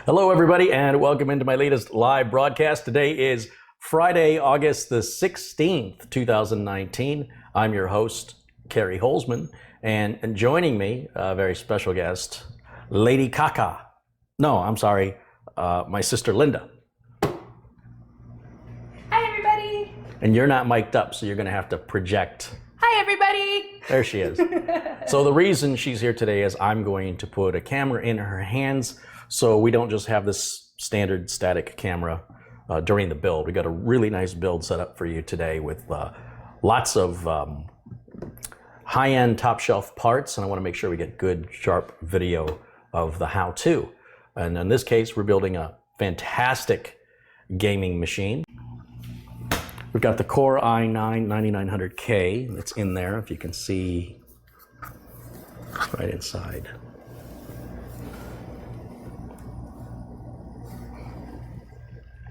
Hello, everybody, and welcome into my latest live broadcast. Today is Friday, August the 16th, 2019. I'm your host, CareyHolzman, and joining me, a very special guest, Lady Kaka. No, I'm sorry, my sister Linda. Hi, everybody. And you're not mic'd up, so you're going to have to project. Hi, everybody. There she is. So the reason she's here today is I'm going to put a camera in her hands so we don't just have this standard static camera during the build. We got a really nice build set up for you today with lots of high-end top shelf parts, and I want to make sure we get good sharp video of the how-to. And in this case, we're building a fantastic gaming machine. We've got the Core i9-9900K that's in there, if you can see right inside.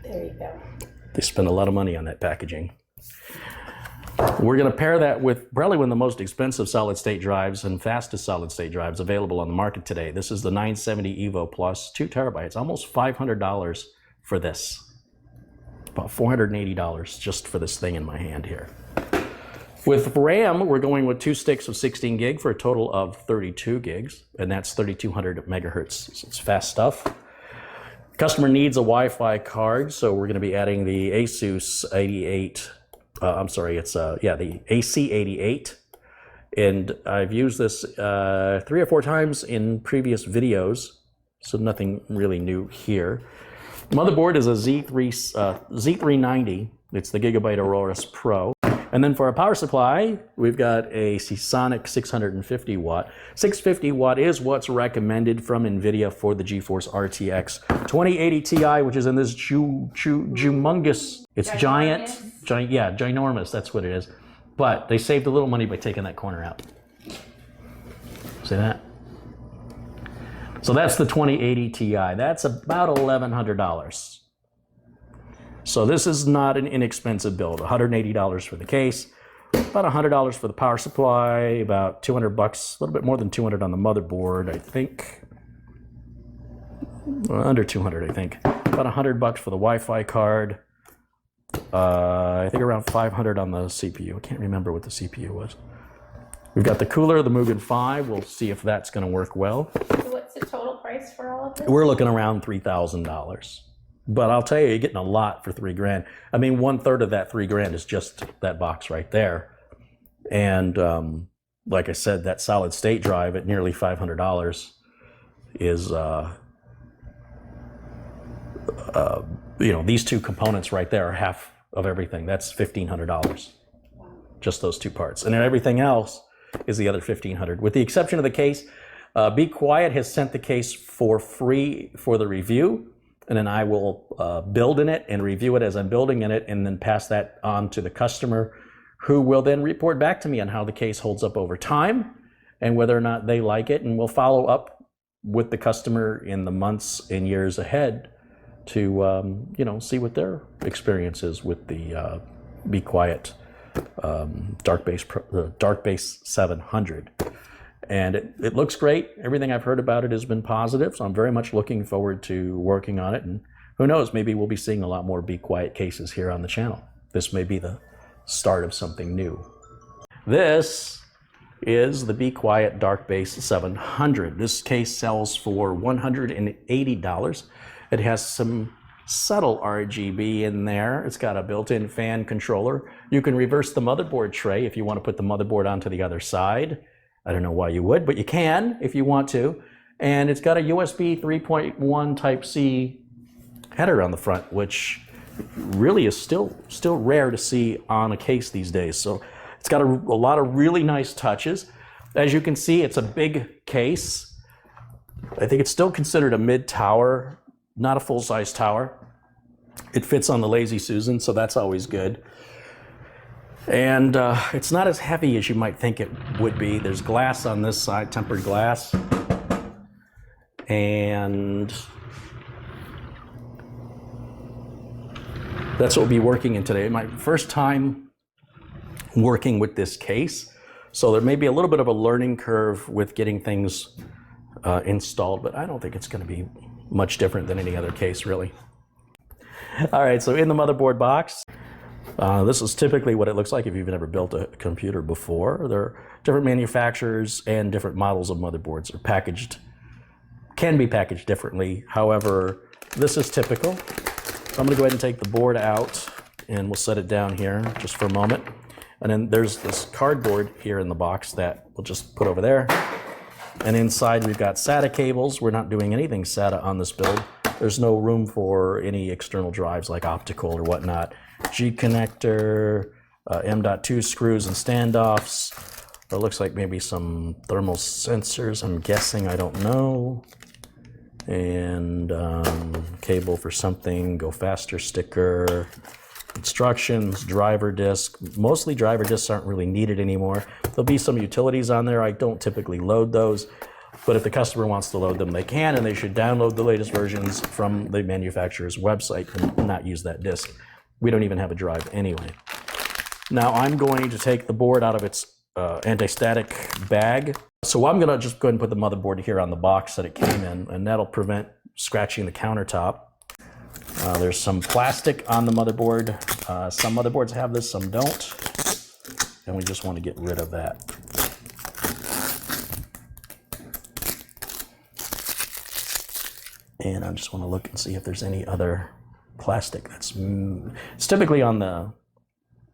There you go. They spend a lot of money on that packaging. We're going to pair that with probably one of the most expensive solid-state drives and fastest solid-state drives available on the market today. This is the 970 Evo Plus, 2 terabytes, almost $500 for this. About $480 just for this thing in my hand here. With RAM, we're going with 2 sticks of 16 gig for a total of 32 gigs, and that's 3200 megahertz. So it's fast stuff. Customer needs a Wi-Fi card, so we're going to be adding the ASUS 88. The AC88, and I've used this 3 or 4 times in previous videos, so nothing really new here. Motherboard is a Z390. It's the GIGABYTE AORUS Pro. And then for our power supply, we've got a Seasonic 650 watt. 650 watt is what's recommended from NVIDIA for the GeForce RTX 2080 Ti, which is in this humongous, it's ginormous, that's what it is. But they saved a little money by taking that corner out. See that? So that's the 2080 Ti. That's about $1,100. So this is not an inexpensive build. $180 for the case, about $100 for the power supply, about $200, a little bit more than $200 on the motherboard, I think. Well, under $200, I think. About $100 for the Wi-Fi card. I think around $500 on the CPU. I can't remember what the CPU was. We've got the cooler, the Mugen 5. We'll see if that's going to work well. So what's the total price for all of this? We're looking around $3,000. But I'll tell you, you're getting a lot for $3 grand. I mean, 1/3 of that $3 grand is just that box right there. And like I said, that solid state drive at nearly $500 is, these two components right there are half of everything. That's $1,500, just those 2 parts. And then everything else is the other $1,500. With the exception of the case, bequiet has sent the case for free for the review. And then I will build in it and review it as I'm building in it, and then pass that on to the customer, who will then report back to me on how the case holds up over time and whether or not they like it. And we'll follow up with the customer in the months and years ahead to see what their experience is with the bequiet Darkbase 700. And it looks great. Everything I've heard about it has been positive, so I'm very much looking forward to working on it. And who knows, maybe we'll be seeing a lot more bequiet cases here on the channel. This may be the start of something new. This is the bequiet Darkbase 700. This case sells for $180. It has some subtle RGB in there. It's got a built-in fan controller. You can reverse the motherboard tray if you want to put the motherboard onto the other side. I don't know why you would, but you can if you want to. And it's got a USB 3.1 Type-C header on the front, which really is still rare to see on a case these days. So it's got a lot of really nice touches. As you can see, it's a big case. I think it's still considered a mid-tower, not a full-size tower. It fits on the Lazy Susan, so that's always good. And it's not as heavy as you might think it would be. There's glass on this side, tempered glass. And that's what we'll be working in today. My first time working with this case, so there may be a little bit of a learning curve with getting things installed, but I don't think it's going to be much different than any other case, really. All right, so in the motherboard box, this is typically what it looks like if you've never built a computer before. There are different manufacturers and different models of motherboards are packaged, can be packaged differently. However, this is typical. So I'm going to go ahead and take the board out and we'll set it down here just for a moment. And then there's this cardboard here in the box that we'll just put over there. And inside we've got SATA cables. We're not doing anything SATA on this build. There's no room for any external drives like optical or whatnot. G connector, M.2 screws and standoffs. It looks like maybe some thermal sensors, I'm guessing, I don't know. And cable for something, go faster sticker, instructions, driver disk. Mostly driver disks aren't really needed anymore. There'll be some utilities on there. I don't typically load those, but if the customer wants to load them, they can, and they should download the latest versions from the manufacturer's website and not use that disk. We don't even have a drive anyway. Now I'm going to take the board out of its anti-static bag. So I'm gonna just go ahead and put the motherboard here on the box that it came in, and that'll prevent scratching the countertop. There's some plastic on the motherboard. Some motherboards have this, some don't. And we just want to get rid of that. And I just want to look and see if there's any other plastic that's... It's typically on the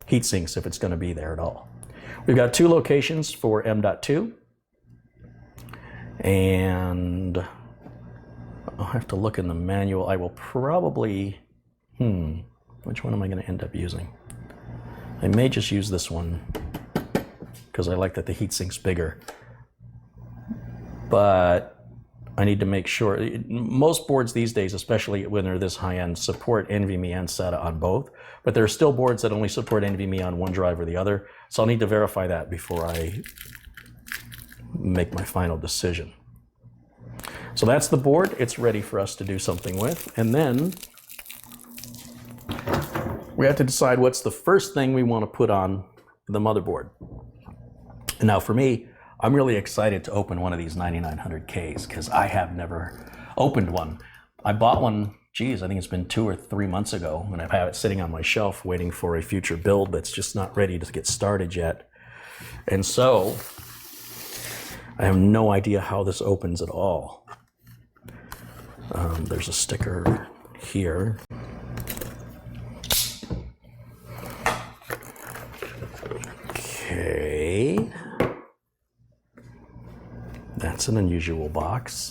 heat sinks if it's going to be there at all. We've got 2 locations for M.2. And I'll have to look in the manual. I will probably... which one am I going to end up using? I may just use this one because I like that the heatsink's bigger. But I need to make sure, most boards these days, especially when they're this high-end, support NVMe and SATA on both, but there are still boards that only support NVMe on one drive or the other, so I'll need to verify that before I make my final decision. So that's the board. It's ready for us to do something with, and then we have to decide what's the first thing we want to put on the motherboard. And now for me, I'm really excited to open one of these 9900Ks because I have never opened one. I bought one, geez, I think it's been 2 or 3 months ago, and I've had it sitting on my shelf waiting for a future build that's just not ready to get started yet. And so I have no idea how this opens at all. There's a sticker here. Okay. That's an unusual box.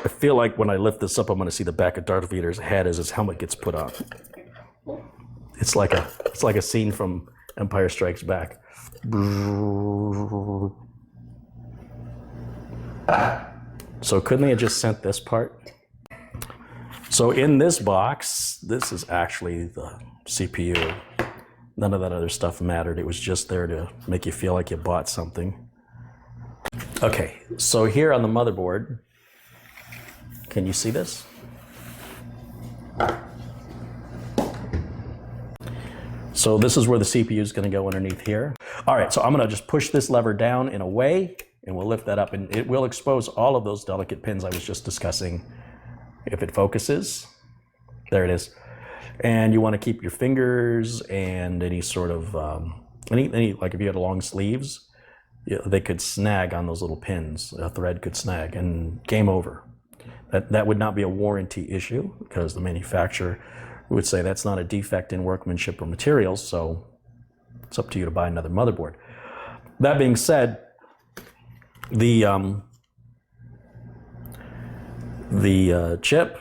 I feel like when I lift this up, I'm going to see the back of Darth Vader's head as his helmet gets put on. It's like a scene from Empire Strikes Back. So couldn't they have just sent this part? So in this box, this is actually the CPU. None of that other stuff mattered. It was just there to make you feel like you bought something. Okay, so here on the motherboard, can you see this? So this is where the CPU is going to go underneath here. All right, so I'm going to just push this lever down and away, and we'll lift that up, and it will expose all of those delicate pins I was just discussing. If it focuses, there it is. And you want to keep your fingers and any sort of, any like if you had long sleeves, they could snag on those little pins. A thread could snag, and game over. That would not be a warranty issue because the manufacturer would say that's not a defect in workmanship or materials, so it's up to you to buy another motherboard. That being said, the chip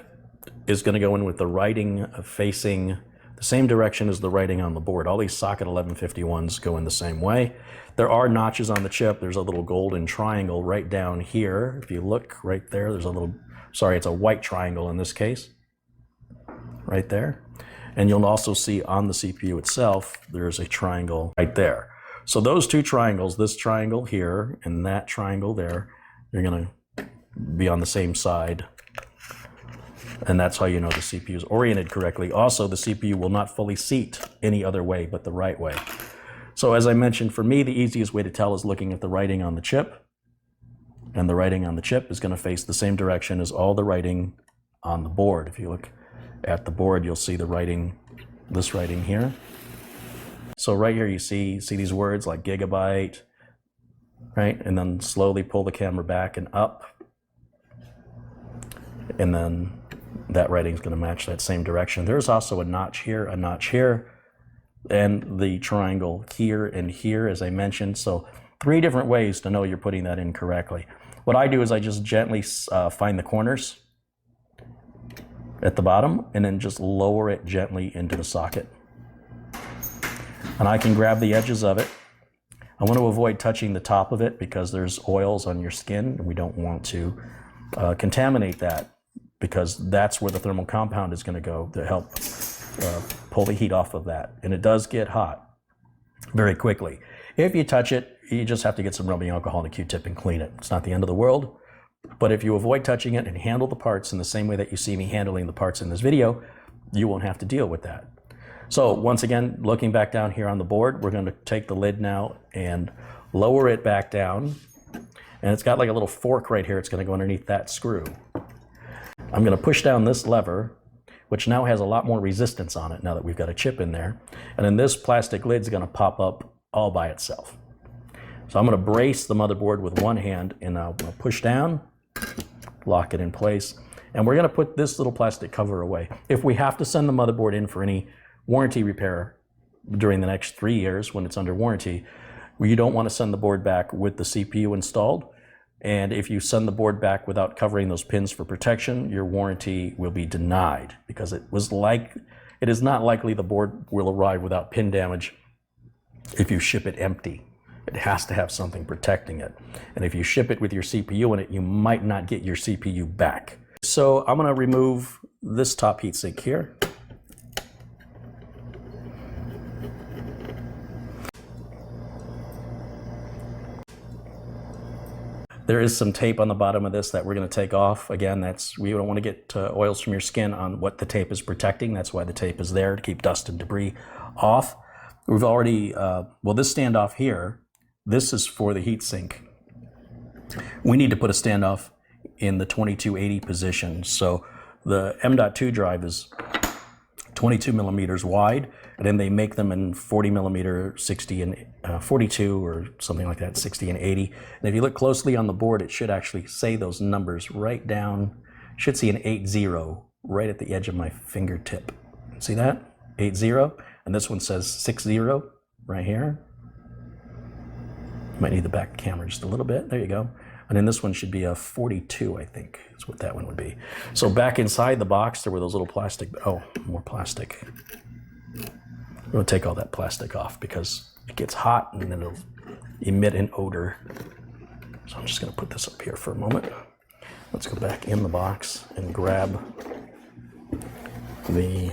is going to go in with the writing facing the same direction as the writing on the board. All these socket 1151s go in the same way. There are notches on the chip. There's a little golden triangle right down here. If you look right there, there's a little, sorry, it's a white triangle in this case. Right there. And you'll also see on the CPU itself, there's a triangle right there. So those two triangles, this triangle here and that triangle there, You're going to be on the same side. And that's how you know the CPU is oriented correctly. Also, the CPU will not fully seat any other way but the right way. So as I mentioned, for me, the easiest way to tell is looking at the writing on the chip. And the writing on the chip is going to face the same direction as all the writing on the board. If you look at the board, you'll see the writing, this writing here. So right here you see these words like gigabyte, right? And then slowly pull the camera back and up. And then that writing is going to match that same direction. There's also a notch here, and the triangle here and here, as I mentioned. So 3 different ways to know you're putting that in correctly. What I do is I just gently find the corners at the bottom and then just lower it gently into the socket. And I can grab the edges of it. I want to avoid touching the top of it because there's oils on your skin and we don't want to contaminate that, because that's where the thermal compound is going to go to help pull the heat off of that. And it does get hot very quickly. If you touch it, you just have to get some rubbing alcohol and a Q-tip and clean it. It's not the end of the world. But if you avoid touching it and handle the parts in the same way that you see me handling the parts in this video, you won't have to deal with that. So once again, looking back down here on the board, we're going to take the lid now and lower it back down. And it's got like a little fork right here. It's going to go underneath that screw. I'm going to push down this lever, which now has a lot more resistance on it now that we've got a chip in there. And then this plastic lid is going to pop up all by itself. So I'm going to brace the motherboard with one hand, and I'll push down, lock it in place. And we're going to put this little plastic cover away. If we have to send the motherboard in for any warranty repair during the next 3 years when it's under warranty, you don't want to send the board back with the CPU installed. And if you send the board back without covering those pins for protection, your warranty will be denied, because it is not likely the board will arrive without pin damage if you ship it empty. It has to have something protecting it. And if you ship it with your CPU in it, you might not get your CPU back. So I'm going to remove this top heatsink here. There is some tape on the bottom of this that we're going to take off. Again, we don't want to get oils from your skin on what the tape is protecting. That's why the tape is there, to keep dust and debris off. We've already, this standoff here, this is for the heatsink. We need to put a standoff in the 2280 position. So the M.2 drive is 22 millimeters wide, and then they make them in 40 millimeter, 60 and 42 or something like that, 60 and 80. And if you look closely on the board, it should actually say those numbers right down. Should see an 80 right at the edge of my fingertip. See that? 80. And this one says 60 right here. You might need the back camera just a little bit. There you go. And then this one should be a 42, I think, is what that one would be. So back inside the box, there were those little plastic, more plastic. I'm going to take all that plastic off because it gets hot and then it'll emit an odor. So I'm just going to put this up here for a moment. Let's go back in the box and grab the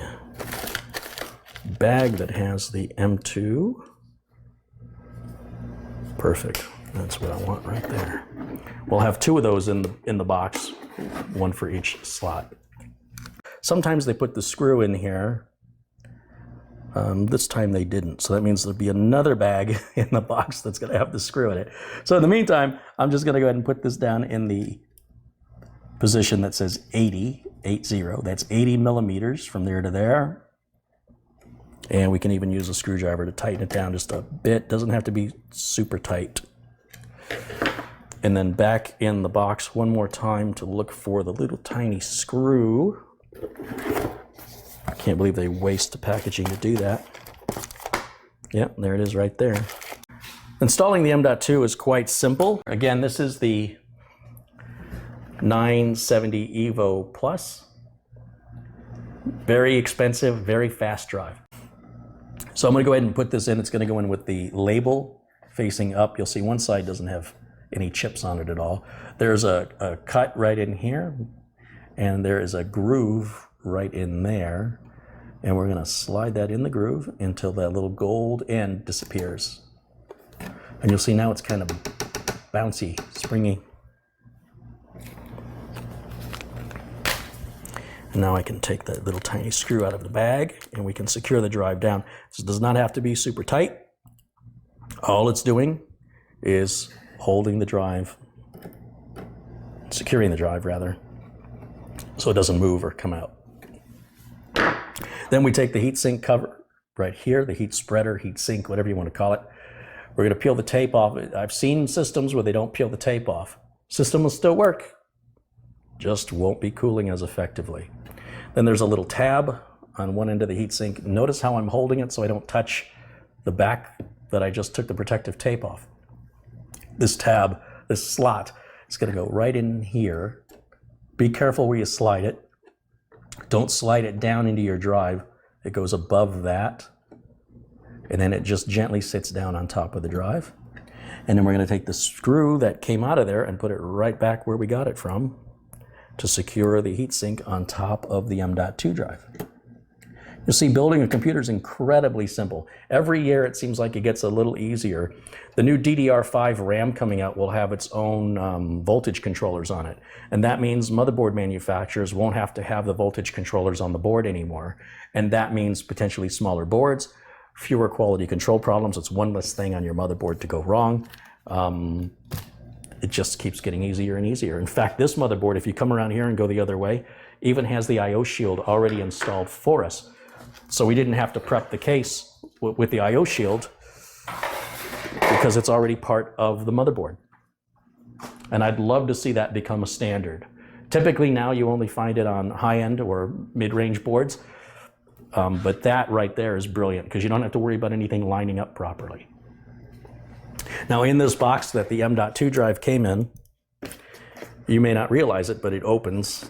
bag that has the M2. Perfect. That's what I want right there. We'll have 2 of those in the box, one for each slot. Sometimes they put the screw in here. This time they didn't, so that means there'll be another bag in the box that's going to have the screw in it. So in the meantime, I'm just going to go ahead and put this down in the position that says 80. That's 80 millimeters from there to there. And we can even use a screwdriver to tighten it down just a bit. Doesn't have to be super tight. And then back in the box one more time to look for the little tiny screw. I can't believe they waste the packaging to do that. Yeah, there it is right there. Installing the M.2 is quite simple. Again, this is the 970 Evo Plus. Very expensive, very fast drive. So I'm going to go ahead and put this in. It's going to go in with the label facing up. You'll see one side doesn't have any chips on it at all. There's a cut right in here, and there is a groove right in there. And we're going to slide that in the groove until that little gold end disappears. And you'll see now it's kind of bouncy, springy. Now I can take that little tiny screw out of the bag and we can secure the drive down. This does not have to be super tight. All it's doing is holding the drive, securing the drive rather, so it doesn't move or come out. Then we take the heatsink cover right here, the heat spreader, heat sink, whatever you want to call it. We're going to peel the tape off. I've seen systems where they don't peel the tape off. System will still work, just won't be cooling as effectively. Then there's a little tab on one end of the heatsink. Notice how I'm holding it so I don't touch the back that I just took the protective tape off. This tab, this slot, is going to go right in here. Be careful where you slide it. Don't slide it down into your drive. It goes above that. And then it just gently sits down on top of the drive. And then we're going to take the screw that came out of there and put it right back where we got it from to secure the heatsink on top of the M.2 drive. You see, building a computer is incredibly simple. Every year it seems like it gets a little easier. The new DDR5 RAM coming out will have its own voltage controllers on it. And that means motherboard manufacturers won't have to have the voltage controllers on the board anymore. And that means potentially smaller boards, fewer quality control problems. It's one less thing on your motherboard to go wrong. It just keeps getting easier and easier. In fact, this motherboard, if you come around here and go the other way, even has the I/O shield already installed for us. So we didn't have to prep the case with the I/O shield because it's already part of the motherboard. And I'd love to see that become a standard. Typically now you only find it on high-end or mid-range boards, but that right there is brilliant because you don't have to worry about anything lining up properly. Now in this box that the M.2 drive came in, you may not realize it, but it opens.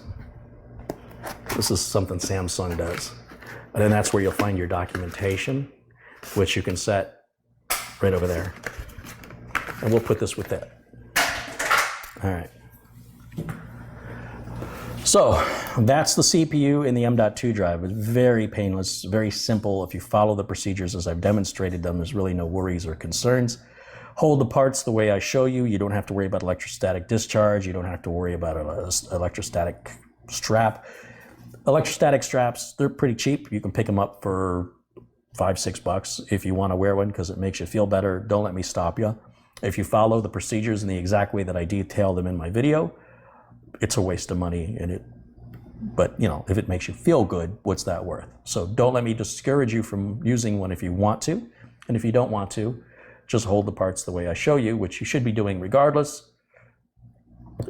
This is something Samsung does. And then that's where you'll find your documentation, which you can set right over there. And we'll put this with that. All right. So that's the CPU in the M.2 drive. It's very painless, very simple. If you follow the procedures as I've demonstrated them, there's really no worries or concerns. Hold the parts the way I show you. You don't have to worry about electrostatic discharge. You don't have to worry about an electrostatic strap. Electrostatic straps, they're pretty cheap. You can pick them up for $5-6 if you want to wear one because it makes you feel better. Don't let me stop you. If you follow the procedures in the exact way that I detail them in my video, it's a waste of money. But you know, if it makes you feel good, what's that worth? So don't let me discourage you from using one if you want to. And if you don't want to, just hold the parts the way I show you, which you should be doing regardless.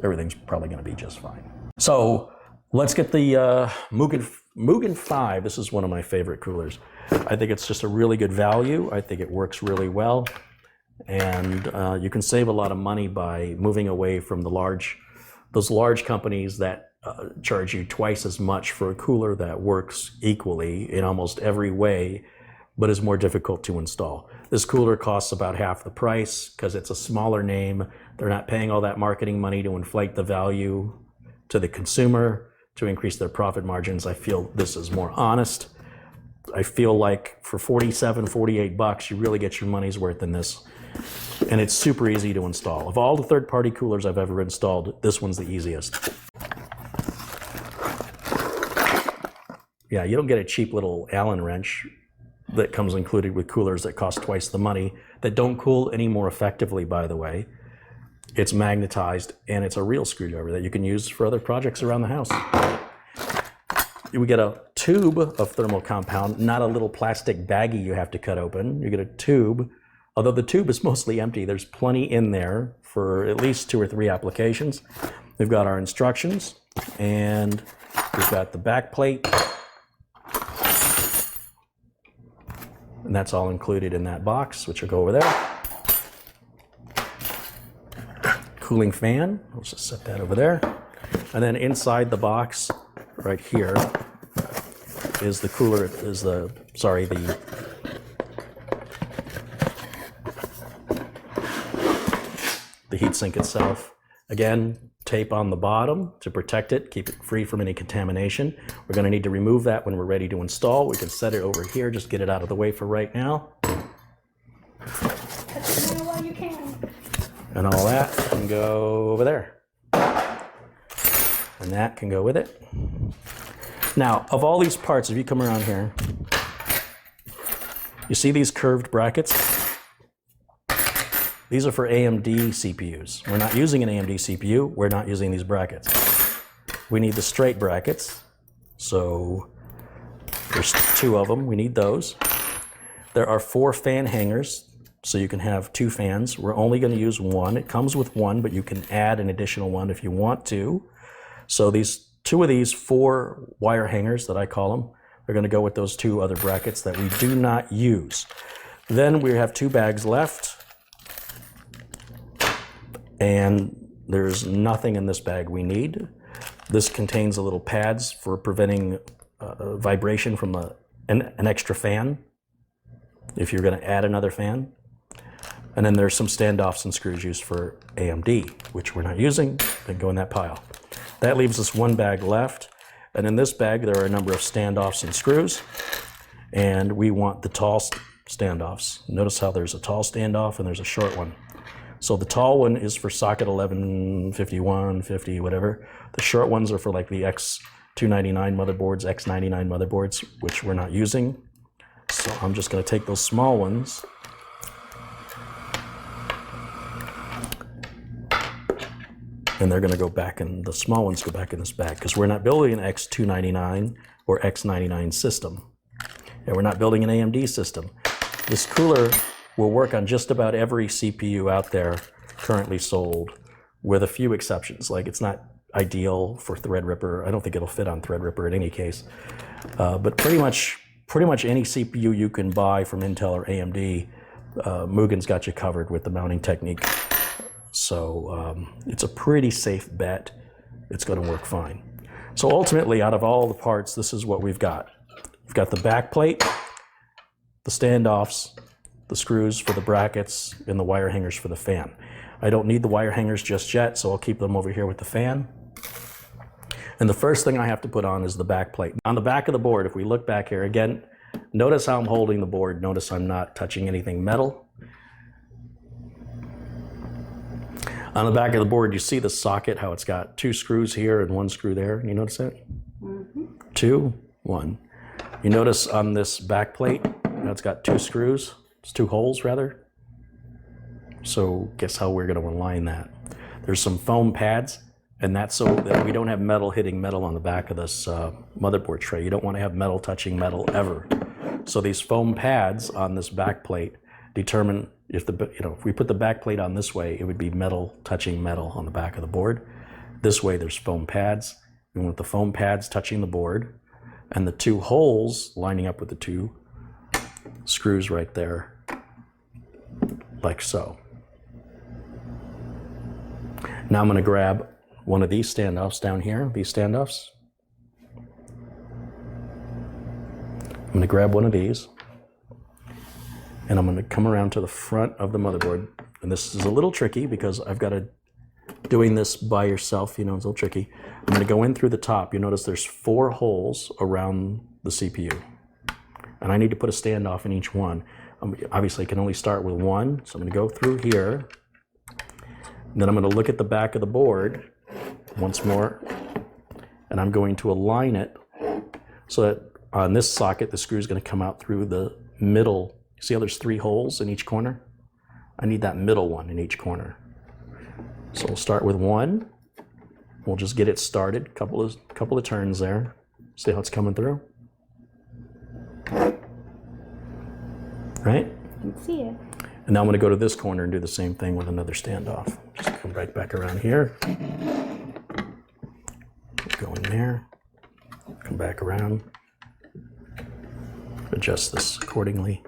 Everything's probably going to be just fine. So let's get the Mugen 5. This is one of my favorite coolers. I think it's just a really good value. I think it works really well. And you can save a lot of money by moving away from those large companies that charge you twice as much for a cooler that works equally in almost every way, but is more difficult to install. This cooler costs about half the price because it's a smaller name. They're not paying all that marketing money to inflate the value to the consumer to increase their profit margins. I feel this is more honest. I feel like for $47-48, you really get your money's worth in this. And it's super easy to install. Of all the third-party coolers I've ever installed, this one's the easiest. Yeah, you don't get a cheap little Allen wrench that comes included with coolers that cost twice the money, that don't cool any more effectively, by the way. It's magnetized, and it's a real screwdriver that you can use for other projects around the house. We get a tube of thermal compound, not a little plastic baggie you have to cut open. You get a tube. Although the tube is mostly empty, there's plenty in there for at least 2 or 3 applications. We've got our instructions, and we've got the back plate. And that's all included in that box, which will go over there. Cooling fan, let's just set that over there. And then inside the box, right here, is the cooler, the heatsink itself. Again, tape on the bottom to protect it, keep it free from any contamination. We're going to need to remove that when we're ready to install. We can set it over here, just get it out of the way for right now. While you can. And all that can go over there. And that can go with it. Now, of all these parts, if you come around here, you see these curved brackets? These are for AMD CPUs. We're not using an AMD CPU, we're not using these brackets. We need the straight brackets. So there's 2 of them, we need those. There are 4 fan hangers, so you can have 2 fans. We're only going to use 1. It comes with 1, but you can add an additional 1 if you want to. So these 2 of these 4 wire hangers that I call them, are going to go with those 2 other brackets that we do not use. Then we have 2 bags left. And there's nothing in this bag we need. This contains a little pads for preventing vibration from an extra fan, if you're going to add another fan. And then there's some standoffs and screws used for AMD, which we're not using, they go in that pile. That leaves us 1 bag left. And in this bag, there are a number of standoffs and screws. And we want the tall standoffs. Notice how there's a tall standoff and there's a short one. So the tall one is for socket 11, 51, 50, whatever. The short ones are for like the X299 motherboards, X99 motherboards, which we're not using. So I'm just going to take those small ones and they're going to go back in, the small ones go back in this bag, because we're not building an X299 or X99 system. And we're not building an AMD system. This cooler will work on just about every CPU out there currently sold, with a few exceptions. Like, it's not ideal for Threadripper. I don't think it'll fit on Threadripper in any case. But pretty much any CPU you can buy from Intel or AMD, Mugen's got you covered with the mounting technique. So it's a pretty safe bet. It's going to work fine. So ultimately, out of all the parts, this is what we've got. We've got the back plate, the standoffs, the screws for the brackets, and the wire hangers for the fan. I don't need the wire hangers just yet, so I'll keep them over here with the fan. And the first thing I have to put on is the back plate. On the back of the board, if we look back here again, notice how I'm holding the board. Notice I'm not touching anything metal. On the back of the board, you see the socket, how it's got 2 screws here and 1 screw there. You notice that? Mm-hmm. 2, 1. You notice on this back plate, it's got 2 screws. It's 2 holes, rather. So guess how we're going to align that? There's some foam pads, and that's so that we don't have metal hitting metal on the back of this motherboard tray. You don't want to have metal touching metal ever. So these foam pads on this back plate determine if if we put the back plate on this way, it would be metal touching metal on the back of the board. This way, there's foam pads. We want the foam pads touching the board, and the 2 holes lining up with the 2 screws right there, like so. Now I'm going to grab one of these standoffs down here, these standoffs. I'm going to grab one of these, and I'm going to come around to the front of the motherboard. And this is a little tricky because I've got to, doing this by yourself, it's a little tricky. I'm going to go in through the top. You notice there's 4 holes around the CPU. And I need to put a standoff in each one. Obviously, I can only start with 1, so I'm going to go through here. And then I'm going to look at the back of the board once more, and I'm going to align it so that on this socket, the screw is going to come out through the middle. See how there's 3 holes in each corner? I need that middle one in each corner. So we'll start with 1. We'll just get it started. Couple of turns there. See how it's coming through? Right? I can see it. And now I'm going to go to this corner and do the same thing with another standoff. Just come right back around here. Go in there. Come back around. Adjust this accordingly.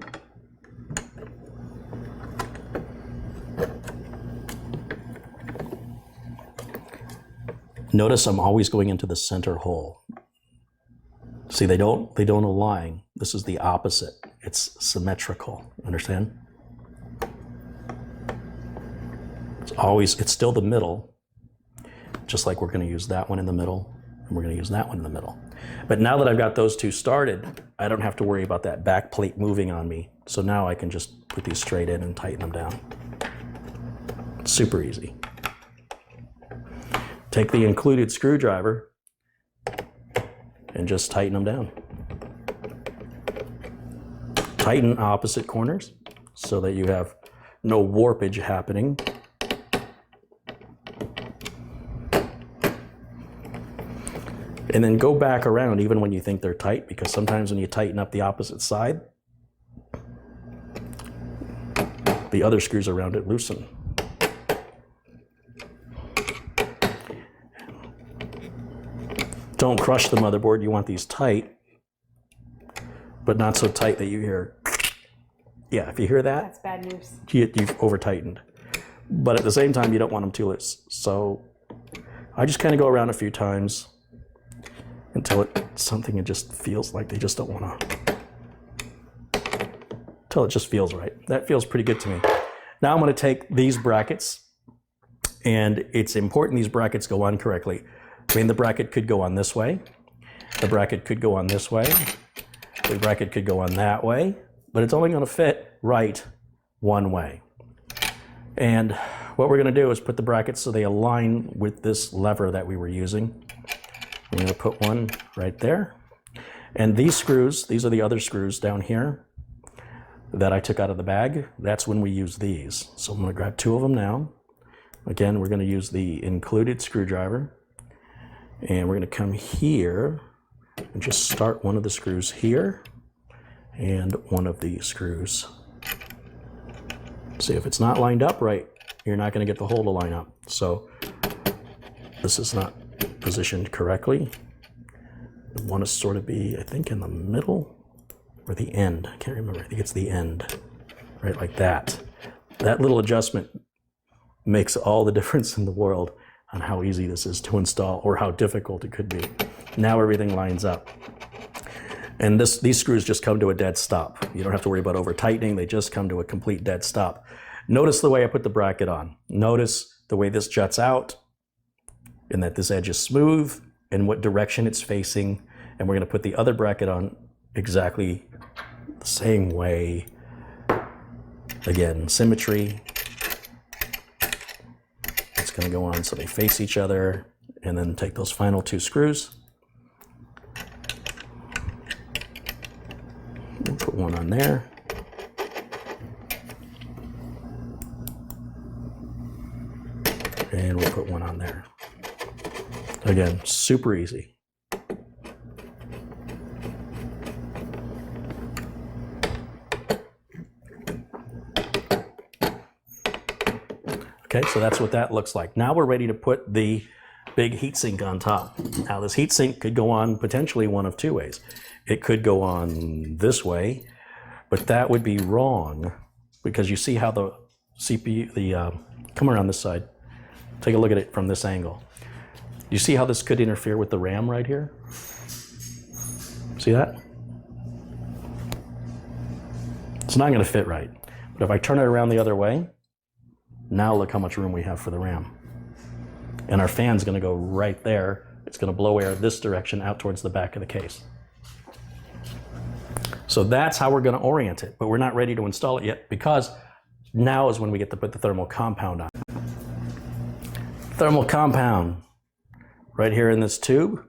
Notice I'm always going into the center hole. See, they don't align. This is the opposite. It's symmetrical. Understand? It's still the middle, just like we're going to use that one in the middle, and we're going to use that one in the middle. But now that I've got those 2 started, I don't have to worry about that back plate moving on me. So now I can just put these straight in and tighten them down. It's super easy. Take the included screwdriver and just tighten them down. Tighten opposite corners so that you have no warpage happening. And then go back around even when you think they're tight, because sometimes when you tighten up the opposite side, the other screws around it loosen. Don't crush the motherboard. You want these tight, but not so tight that you hear, yeah, if you hear that, That's bad news. you've over-tightened. But at the same time, you don't want them too loose. So I just kind of go around a few times until something it just feels like they just don't want to, until it just feels right. That feels pretty good to me. Now I'm going to take these brackets, and it's important these brackets go on correctly. I mean, the bracket could go on this way, the bracket could go on this way, the bracket could go on that way, but it's only going to fit right one way. And what we're going to do is put the brackets so they align with this lever that we were using. I'm going to put one right there. And these screws, these are the other screws down here that I took out of the bag. That's when we use these. So I'm going to grab two of them now. Again, we're going to use the included screwdriver. And we're going to come here and just start one of the screws here and one of the screws. See, if it's not lined up right, you're not going to get the hole to line up. So this is not positioned correctly. I want to sort of be, I think, in the middle or the end. I can't remember. I think it's the end, right, like that. That little adjustment makes all the difference in the world on how easy this is to install or how difficult it could be. Now everything lines up. And these screws just come to a dead stop. You don't have to worry about over tightening. They just come to a complete dead stop. Notice the way I put the bracket on. Notice the way this juts out and that this edge is smooth and what direction it's facing. And we're going to put the other bracket on exactly the same way. Again, symmetry. It's going to go on so they face each other, and then take those final two screws. We'll put one on there. And we'll put one on there. Again, super easy. Okay, so that's what that looks like. Now we're ready to put the big heatsink on top. Now this heatsink could go on potentially one of two ways. It could go on this way, but that would be wrong because you see how the CPU, come around this side, take a look at it from this angle. You see how this could interfere with the RAM right here? See that? It's not gonna fit right. But if I turn it around the other way, now look how much room we have for the RAM. And our fan's gonna go right there. It's gonna blow air this direction out towards the back of the case. So that's how we're gonna orient it, but we're not ready to install it yet because now is when we get to put the thermal compound on. Thermal compound, right here in this tube.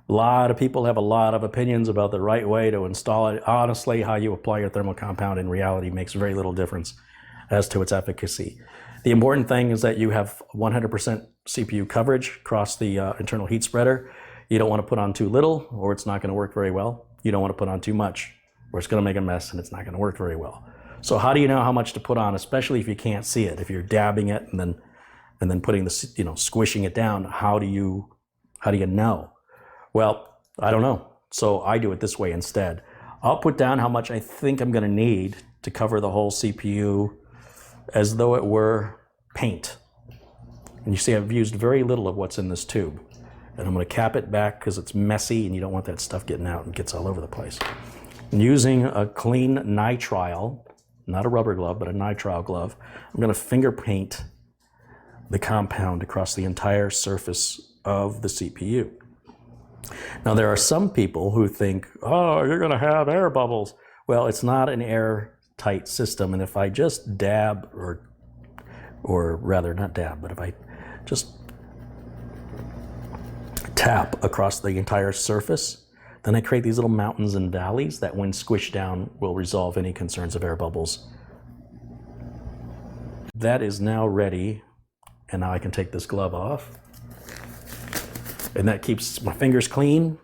A lot of people have a lot of opinions about the right way to install it. Honestly, how you apply your thermal compound in reality makes very little difference as to its efficacy. The important thing is that you have 100% CPU coverage across the internal heat spreader. You don't want to put on too little or it's not going to work very well. You don't want to put on too much or it's going to make a mess and it's not going to work very well. So how do you know how much to put on, especially if you can't see it? If you're dabbing it and then putting the, squishing it down, how do you know? Well, I don't know. So I do it this way instead. I'll put down how much I think I'm going to need to cover the whole CPU as though it were paint. And you see I've used very little of what's in this tube. And I'm going to cap it back because it's messy and you don't want that stuff getting out and gets all over the place. I'm using a clean nitrile, not a rubber glove, but a nitrile glove. I'm going to finger paint the compound across the entire surface of the CPU. Now there are some people who think, oh, you're going to have air bubbles. Well, it's not an airtight system, and if I just dab, or rather not dab, but if I just tap across the entire surface, Then I create these little mountains and valleys that when squished down will resolve any concerns of air bubbles. That is now ready, and now I can take this glove off. And that keeps my fingers clean,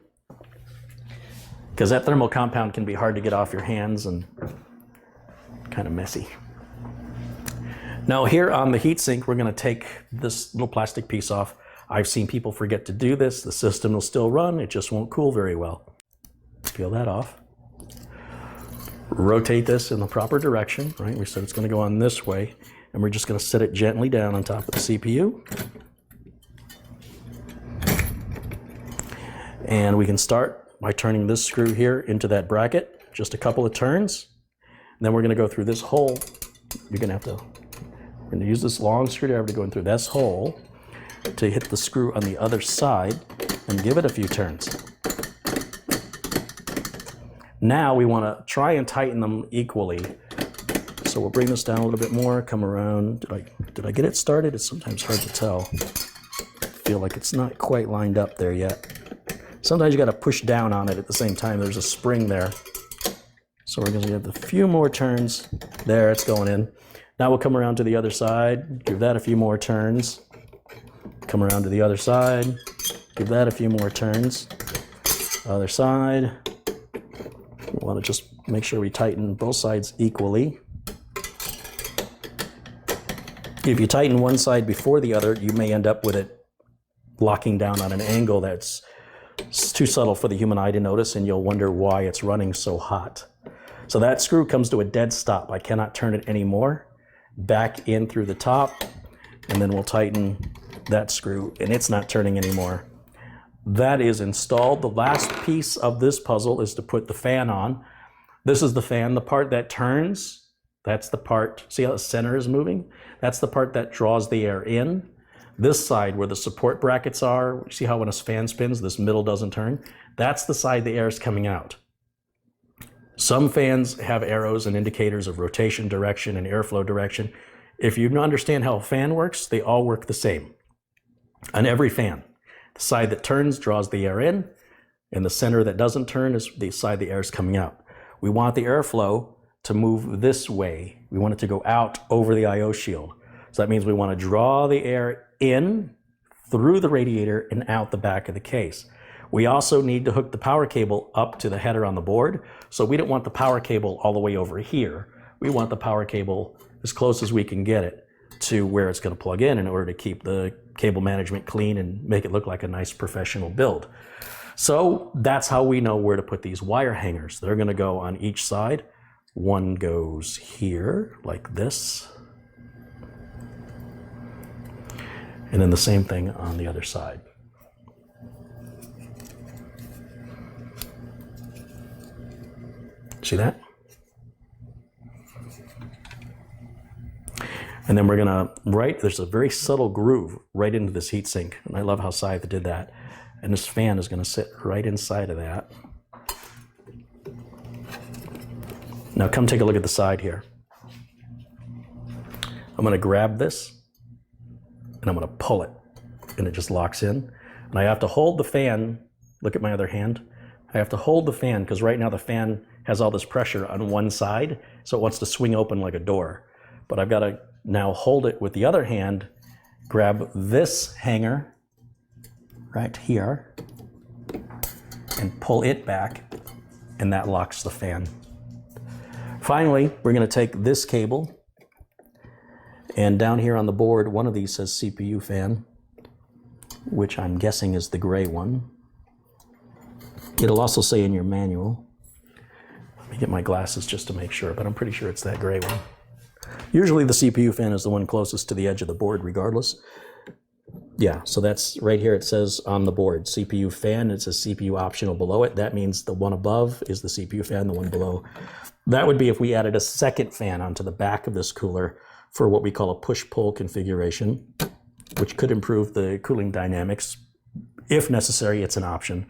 because that thermal compound can be hard to get off your hands and kind of messy. Now here on the heatsink, we're going to take this little plastic piece off. I've seen people forget to do this. The system will still run, it just won't cool very well. Peel that off. Rotate this in the proper direction, right? We said it's going to go on this way, and we're just going to set it gently down on top of the CPU. And we can start by turning this screw here into that bracket, just a couple of turns. And then we're going to go through this hole. We're going to use this long screwdriver to go in through this hole to hit the screw on the other side and give it a few turns. Now we want to try and tighten them equally. So we'll bring this down a little bit more, come around. Did I get it started? It's sometimes hard to tell. I feel like it's not quite lined up there yet. Sometimes you got to push down on it at the same time. There's a spring there. So we're going to give it a few more turns. There, it's going in. Now we'll come around to the other side, give that a few more turns. Come around to the other side, give that a few more turns. Other side. We want to just make sure we tighten both sides equally. If you tighten one side before the other, you may end up with it locking down on an angle that's too subtle for the human eye to notice, and you'll wonder why it's running so hot. So that screw comes to a dead stop. I cannot turn it anymore. Back in through the top, and then we'll tighten that screw, and it's not turning anymore. That is installed. The last piece of this puzzle is to put the fan on. This is the fan, the part that turns. That's the part, see how the center is moving? That's the part that draws the air in. This side where the support brackets are, see how when a fan spins, this middle doesn't turn? That's the side the air is coming out. Some fans have arrows and indicators of rotation direction and airflow direction. If you understand how a fan works, they all work the same. On every fan, the side that turns draws the air in, and the center that doesn't turn is the side the air is coming out. We want the airflow to move this way. We want it to go out over the I/O shield. So that means we want to draw the air in through the radiator and out the back of the case. We also need to hook the power cable up to the header on the board. So we don't want the power cable all the way over here. We want the power cable as close as we can get it to where it's going to plug in order to keep the cable management clean and make it look like a nice professional build. So that's how we know where to put these wire hangers. They're going to go on each side. One goes here like this. And then the same thing on the other side. See that? And then we're gonna, there's a very subtle groove right into this heatsink. And I love how Scythe did that. And this fan is gonna sit right inside of that. Now come take a look at the side here. I'm gonna grab this and I'm gonna pull it, and it just locks in. And I have to hold the fan, look at my other hand. I have to hold the fan because right now the fan has all this pressure on one side, so it wants to swing open like a door. But I've got to now hold it with the other hand, grab this hanger right here, and pull it back, and that locks the fan. Finally, we're going to take this cable, and down here on the board, one of these says CPU fan, which I'm guessing is the gray one. It'll also say in your manual. Let me get my glasses just to make sure, but I'm pretty sure it's that gray one. Usually the CPU fan is the one closest to the edge of the board regardless. Yeah, so that's right here, it says on the board, CPU fan, it says CPU optional below it. That means the one above is the CPU fan, the one below. That would be if we added a second fan onto the back of this cooler for what we call a push-pull configuration, which could improve the cooling dynamics. If necessary, it's an option.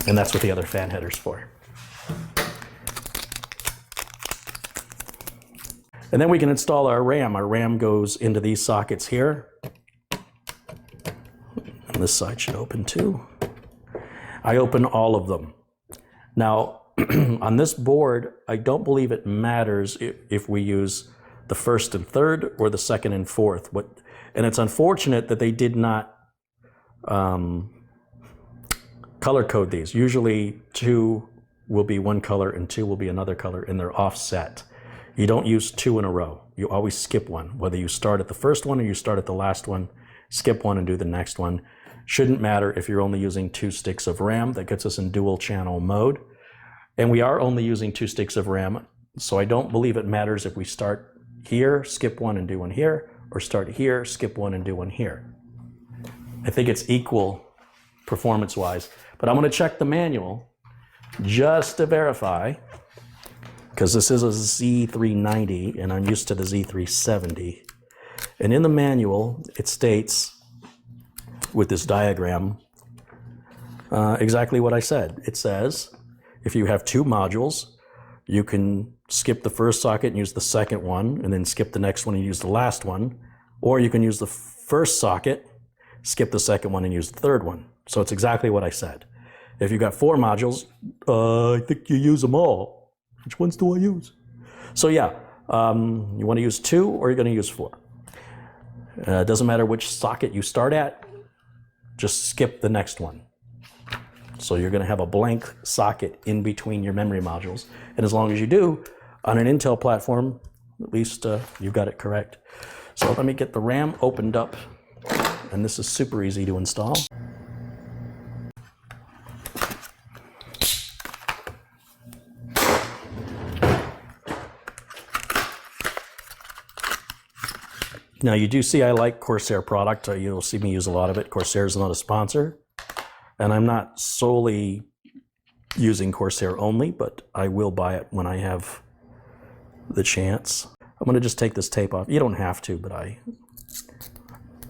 And that's what the other fan header's for. And then we can install our RAM. Our RAM goes into these sockets here. And this side should open too. I open all of them. Now, on this board, I don't believe it matters if we use the first and third or the second and fourth. And it's unfortunate that they did not color code these. Usually 2 will be one color and 2 will be another color, and they're offset. You don't use 2 in a row. You always skip one. Whether you start at the first one or you start at the last one, skip one and do the next one. Shouldn't matter if you're only using 2 sticks of RAM. That gets us in dual channel mode. And we are only using 2 sticks of RAM, so I don't believe it matters if we start here, skip one and do one here, or start here, skip one and do one here. I think it's equal performance-wise, but I'm going to check the manual just to verify, because this is a Z390 and I'm used to the Z370. And in the manual, it states with this diagram exactly what I said. It says, if you have 2 modules, you can skip the first socket and use the second one, and then skip the next one and use the last one. Or you can use the first socket, skip the second one, and use the third one. So it's exactly what I said. If you've got 4 modules, I think you use them all. Which ones do I use? So yeah, you want to use 2 or you're going to use 4. It doesn't matter which socket you start at, just skip the next one. So you're going to have a blank socket in between your memory modules. And as long as you do, on an Intel platform, at least you got it correct. So let me get the RAM opened up. And this is super easy to install. Now you do see I like Corsair product. You'll see me use a lot of it. Corsair is not a sponsor. And I'm not solely using Corsair only, but I will buy it when I have the chance. I'm going to just take this tape off. You don't have to, but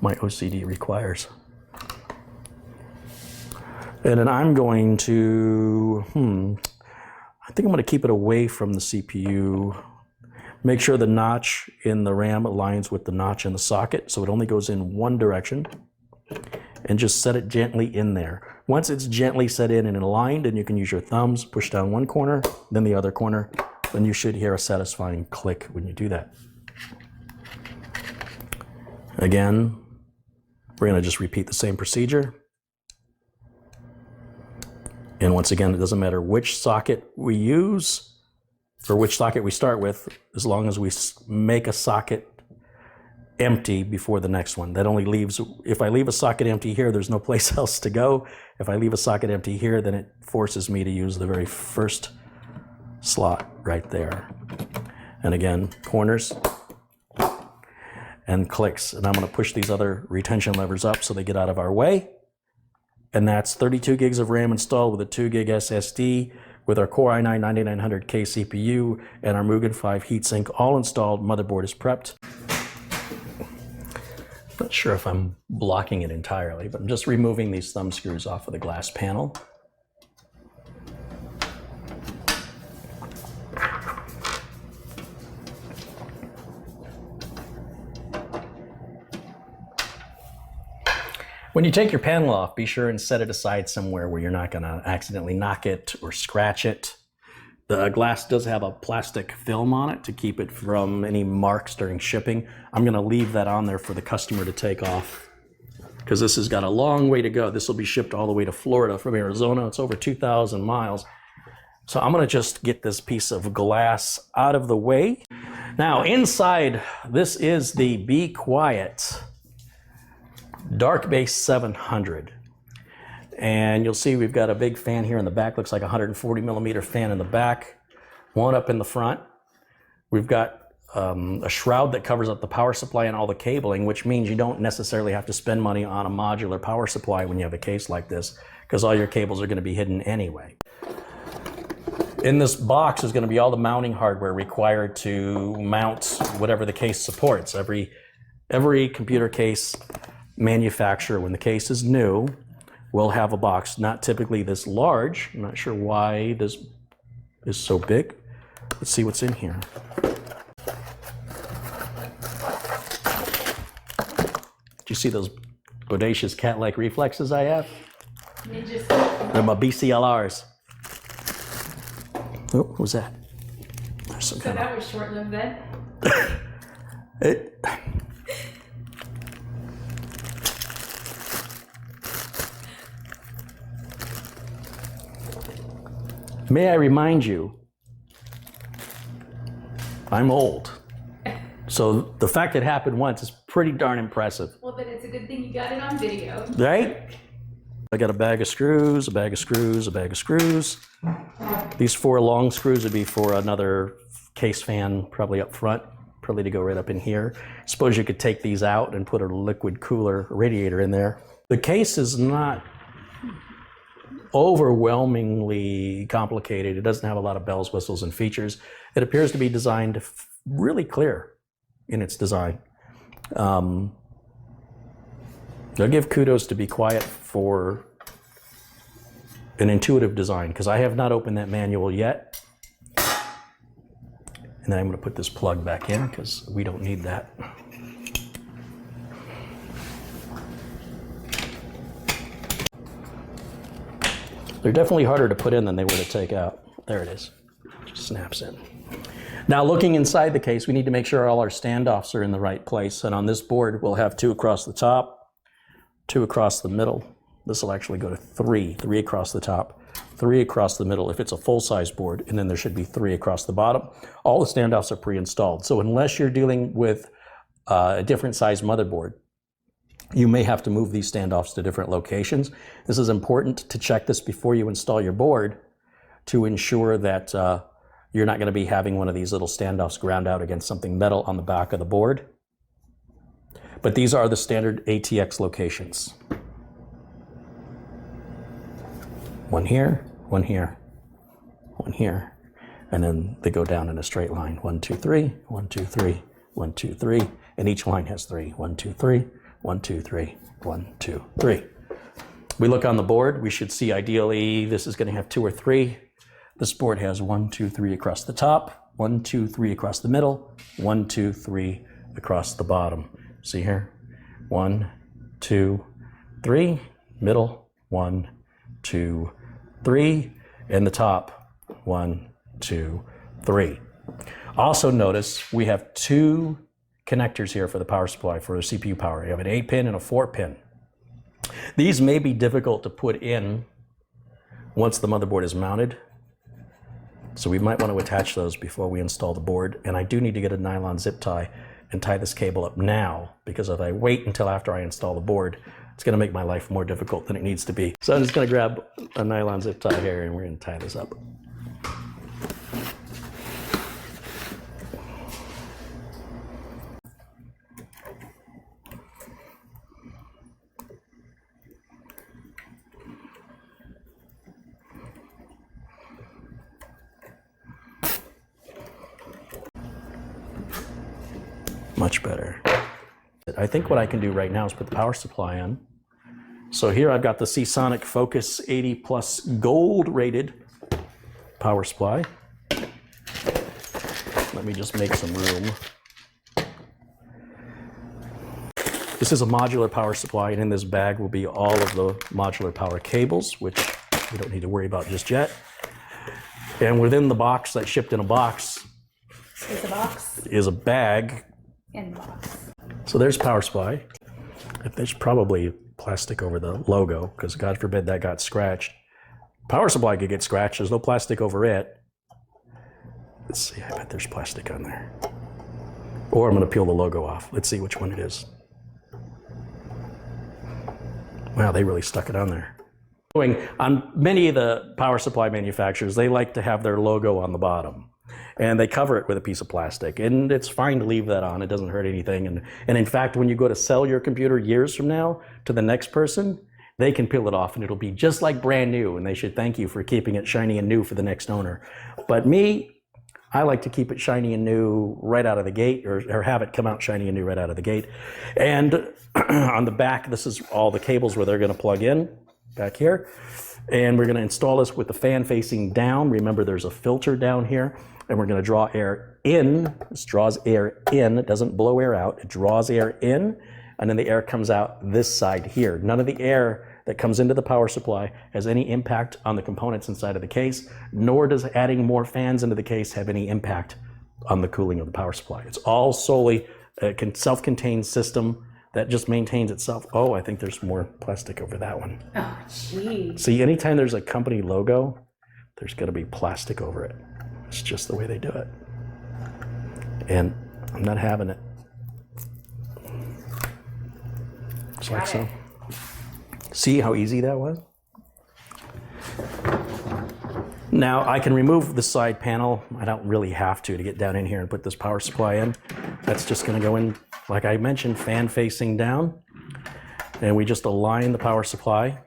my OCD requires. And then I'm going to, I think I'm going to keep it away from the CPU. Make sure the notch in the RAM aligns with the notch in the socket, so it only goes in one direction. And just set it gently in there. Once it's gently set in and aligned, and you can use your thumbs, push down one corner, then the other corner, then you should hear a satisfying click when you do that. Again, we're going to just repeat the same procedure. And once again, it doesn't matter which socket we use or which socket we start with, as long as we make a socket empty before the next one. That only leaves, if I leave a socket empty here, there's no place else to go. If I leave a socket empty here, then it forces me to use the very first slot right there. And again, corners and clicks. And I'm going to push these other retention levers up so they get out of our way. And that's 32 gigs of RAM installed with a 2 gig SSD with our Core i9-9900K CPU and our Mugen 5 heatsink all installed. Motherboard is prepped. Not sure if I'm blocking it entirely, but I'm just removing these thumb screws off of the glass panel. When you take your panel off, be sure and set it aside somewhere where you're not going to accidentally knock it or scratch it. The glass does have a plastic film on it to keep it from any marks during shipping. I'm going to leave that on there for the customer to take off because this has got a long way to go. This will be shipped all the way to Florida from Arizona. It's over 2,000 miles. So I'm going to just get this piece of glass out of the way. Now inside, this is the bequiet Dark Base 700. And you'll see we've got a big fan here in the back. Looks like a 140 millimeter fan in the back, one up in the front. We've got a shroud that covers up the power supply and all the cabling, which means you don't necessarily have to spend money on a modular power supply when you have a case like this, because all your cables are going to be hidden anyway. In this box is going to be all the mounting hardware required to mount whatever the case supports. Every computer case manufacturer, when the case is new, will have a box, not typically this large. I'm not sure why this is so big. Let's see what's in here. Did you see those bodacious cat-like reflexes I have? Ninja They're my BCLRs. Oh, what was that? There's some So kind that was short-lived then? It, may I remind you, I'm old. So the fact it happened once is pretty darn impressive. Well, then it's a good thing you got it on video. Right? I got a bag of screws, a bag of screws, a bag of screws. These 4 long screws would be for another case fan, probably up front, probably to go right up in here. Suppose you could take these out and put a liquid cooler radiator in there. The case is not overwhelmingly complicated. It doesn't have a lot of bells, whistles, and features. It appears to be designed really clear in its design. I'll give kudos to bequiet for an intuitive design, because I have not opened that manual yet. And then I'm going to put this plug back in because we don't need that. They're definitely harder to put in than they were to take out. There it is. Just snaps in. Now, looking inside the case, we need to make sure all our standoffs are in the right place. And on this board, we'll have 2 across the top, 2 across the middle. This will actually go to 3 across the top, 3 across the middle if it's a full-size board, and then there should be 3 across the bottom. All the standoffs are pre-installed. So unless you're dealing with a different size motherboard, you may have to move these standoffs to different locations. This is important to check this before you install your board to ensure that you're not going to be having one of these little standoffs ground out against something metal on the back of the board. But these are the standard ATX locations. 1 here, 1 here, 1 here, and then they go down in a straight line. 1, 2, 3, 1, 2, 3, 1, 2, 3, and each line has 3. 1, 2, 3, 1, 2, 3, 1, 2, 3. We look on the board, we should see ideally this is going to have 2 or 3. This board has 1, 2, 3 across the top, 1, 2, 3 across the middle, 1, 2, 3 across the bottom. See here? 1, 2, 3, middle, 1, 2, 3, and the top, 1, 2, 3. Also notice we have 2 connectors here for the power supply for the CPU power. You have an 8-pin and a 4-pin. These may be difficult to put in once the motherboard is mounted, so we might want to attach those before we install the board. And I do need to get a nylon zip tie and tie this cable up now, because if I wait until after I install the board, it's going to make my life more difficult than it needs to be. So I'm just going to grab a nylon zip tie here and we're going to tie this up. Much better. I think what I can do right now is put the power supply on. So here I've got the Seasonic Focus 80 Plus Gold rated power supply. Let me just make some room. This is a modular power supply, and in this bag will be all of the modular power cables, which we don't need to worry about just yet. And within the box that shipped in a box is a bag. In box. So there's power supply. There's probably plastic over the logo, because God forbid that got scratched. Power supply could get scratched. There's no plastic over it. Let's see, I bet there's plastic on there. Or I'm going to peel the logo off. Let's see which one it is. Wow, they really stuck it on there. On many of the power supply manufacturers, they like to have their logo on the bottom, and they cover it with a piece of plastic, and it's fine to leave that on. It doesn't hurt anything. And in fact, when you go to sell your computer years from now to the next person, they can peel it off and it'll be just like brand new, and they should thank you for keeping it shiny and new for the next owner. But me, I like to keep it shiny and new right out of the gate, or have it come out shiny and new right out of the gate. And on the back, this is all the cables where they're going to plug in back here. And we're going to install this with the fan facing down. Remember, there's a filter down here, and we're going to draw air in. This draws air in. It doesn't blow air out. It draws air in, and then the air comes out this side here. None of the air that comes into the power supply has any impact on the components inside of the case, nor does adding more fans into the case have any impact on the cooling of the power supply. It's all solely a self-contained system that just maintains itself. Oh, I think there's more plastic over that one. Oh, geez. See, anytime there's a company logo, there's going to be plastic over it. It's just the way they do it. And I'm not having it. Just like so. See how easy that was? Now I can remove the side panel. I don't really have to get down in here and put this power supply in. That's just going to go in, like I mentioned, fan facing down. And we just align the power supply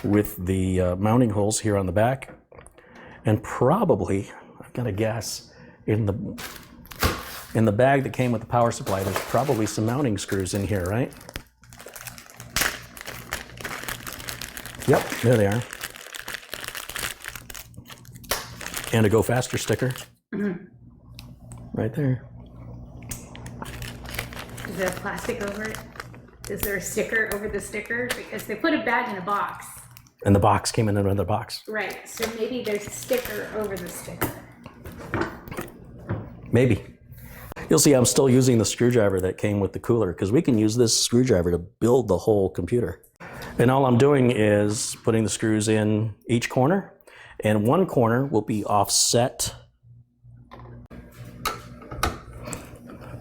with the mounting holes here on the back. And probably, I've got to guess, in the bag that came with the power supply, there's probably some mounting screws in here, right? Yep, there they are. And a Go Faster sticker. Right there. Is there plastic over it? Is there a sticker over the sticker? Because they put a bag in a box. And the box came in another box. Right, so maybe there's a sticker over the sticker. Maybe. You'll see I'm still using the screwdriver that came with the cooler because we can use this screwdriver to build the whole computer. And all I'm doing is putting the screws in each corner, and one corner will be offset.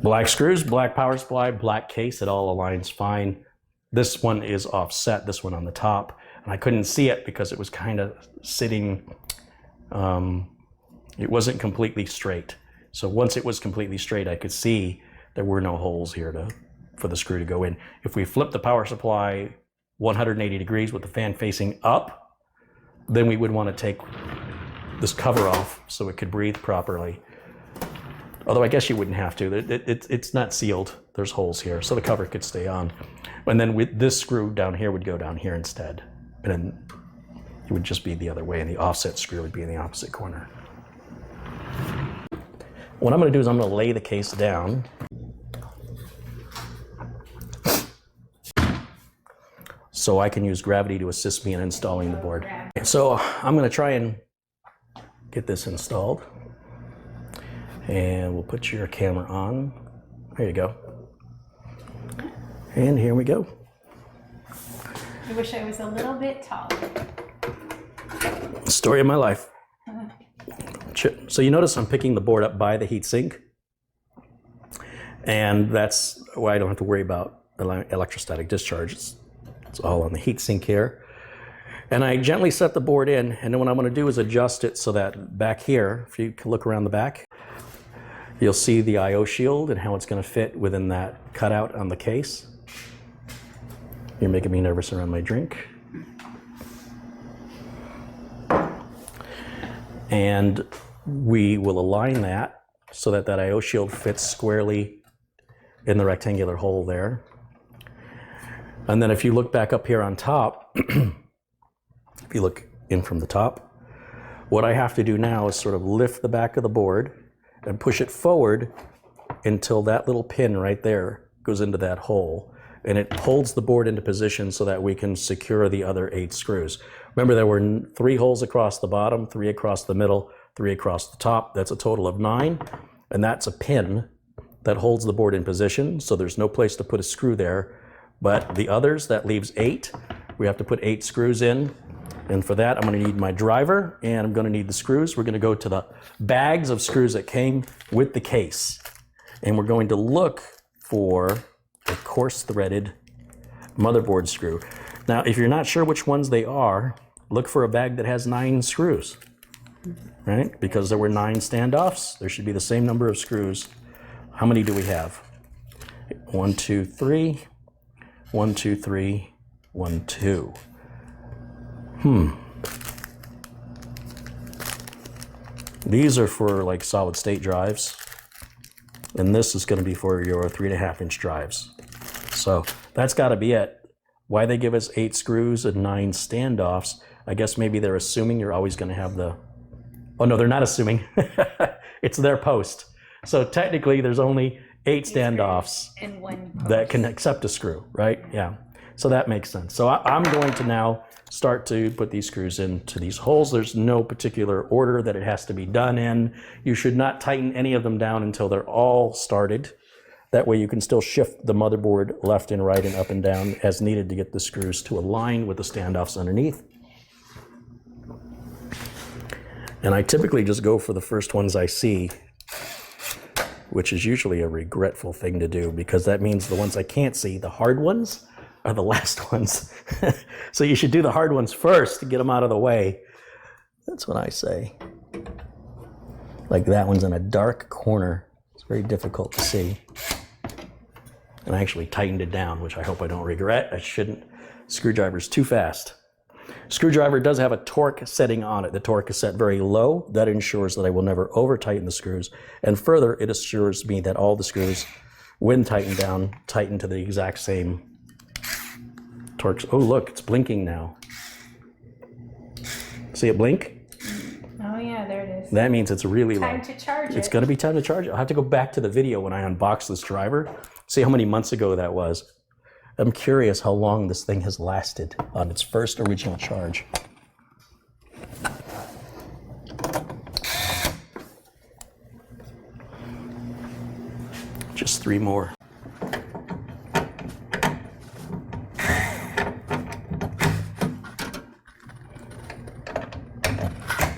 Black screws, black power supply, black case, it all aligns fine. This one is offset, this one on the top, and I couldn't see it because it was kind of sitting, it wasn't completely straight. So once it was completely straight, I could see there were no holes here for the screw to go in. If we flip the power supply 180 degrees with the fan facing up, then we would want to take this cover off so it could breathe properly. Although I guess you wouldn't have to. It's not sealed. There's holes here, so the cover could stay on. And then with this screw down here would go down here instead. And then it would just be the other way, and the offset screw would be in the opposite corner. What I'm going to do is I'm going to lay the case down. So I can use gravity to assist me in installing the board. So I'm going to try and get this installed. And we'll put your camera on. There you go. And here we go. I wish I was a little bit taller. Story of my life. So you notice I'm picking the board up by the heatsink. And that's why I don't have to worry about electrostatic discharge. It's all on the heatsink here. And I gently set the board in, and then what I'm going to do is adjust it so that back here, if you can look around the back, you'll see the I/O shield and how it's going to fit within that cutout on the case. You're making me nervous around my drink. And we will align that so that that I/O shield fits squarely in the rectangular hole there. And then if you look back up here on top, if you look in from the top, what I have to do now is sort of lift the back of the board and push it forward until that little pin right there goes into that hole. And it holds the board into position so that we can secure the other 8 screws. Remember, there were 3 holes across the bottom, 3 across the middle, 3 across the top. That's a total of 9. And that's a pin that holds the board in position. So there's no place to put a screw there. But the others, that leaves 8. We have to put 8 screws in. And for that, I'm going to need my driver, and I'm going to need the screws. We're going to go to the bags of screws that came with the case. And we're going to look for a coarse threaded motherboard screw. Now, if you're not sure which ones they are, look for a bag that has 9 screws, right? Because there were 9 standoffs. There should be the same number of screws. How many do we have? 1, 2, 3. 1, 2, 3, 1, 2. These are for like solid state drives. And this is going to be for your 3.5-inch drives. So that's got to be it. Why they give us 8 screws and 9 standoffs, I guess maybe they're assuming you're always going to have the... Oh no, they're not assuming. It's their post. So technically there's only 8 standoffs and 1 that can accept a screw, right? Yeah. So that makes sense. So I'm going to now start to put these screws into these holes. There's no particular order that it has to be done in. You should not tighten any of them down until they're all started. That way you can still shift the motherboard left and right and up and down as needed to get the screws to align with the standoffs underneath. And I typically just go for the first ones I see, which is usually a regretful thing to do because that means the ones I can't see, the hard ones, are the last ones. So you should do the hard ones first to get them out of the way. That's what I say. Like that one's in a dark corner. It's very difficult to see. And I actually tightened it down, which I hope I don't regret. I shouldn't. Screwdriver's too fast. Screwdriver does have a torque setting on it. The torque is set very low. That ensures that I will never over tighten the screws. And further, it assures me that all the screws, when tightened down, tighten to the exact same torques. Oh, look, it's blinking now. See it blink? Oh yeah, there it is. That means it's really low. Time to charge it. It's going to be time to charge it. I'll have to go back to the video when I unbox this driver, see how many months ago that was. I'm curious how long this thing has lasted on its first original charge. Just 3 more.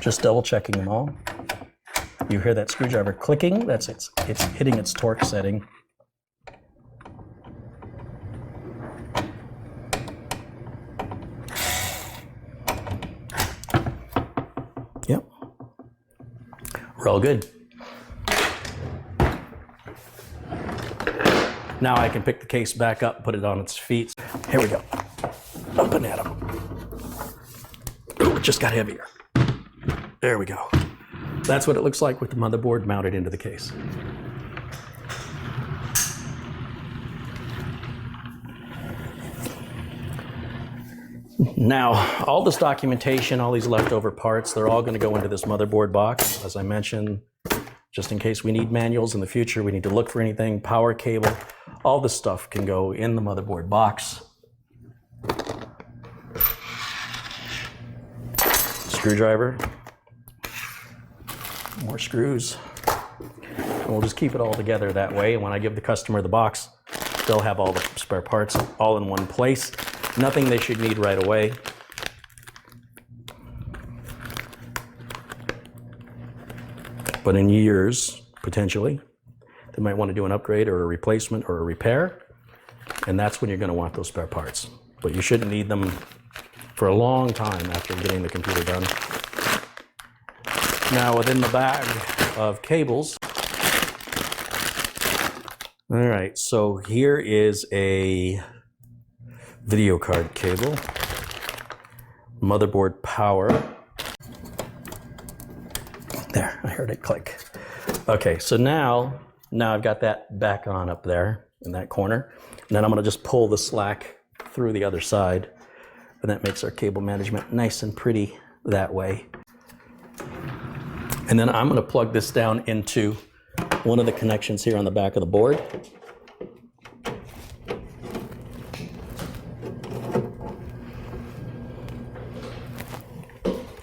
Just double checking them all. You hear that screwdriver clicking? That's it's hitting its torque setting. Yep. We're all good. Now I can pick the case back up, put it on its feet. Here we go. Up and at 'em. Oh, it just got heavier. There we go. That's what it looks like with the motherboard mounted into the case. Now, all this documentation, all these leftover parts, they're all going to go into this motherboard box. As I mentioned, just in case we need manuals in the future, we need to look for anything, power cable, all this stuff can go in the motherboard box. Screwdriver. More screws. And we'll just keep it all together that way. And when I give the customer the box, they'll have all the spare parts all in one place. Nothing they should need right away. But in years, potentially, they might want to do an upgrade or a replacement or a repair. And that's when you're going to want those spare parts. But you shouldn't need them for a long time after getting the computer done. Now within the bag of cables, all right, so here is a video card cable, motherboard power. There, I heard it click. Okay, so now I've got that back on up there in that corner. And then I'm gonna just pull the slack through the other side, and that makes our cable management nice and pretty that way. And then I'm going to plug this down into one of the connections here on the back of the board.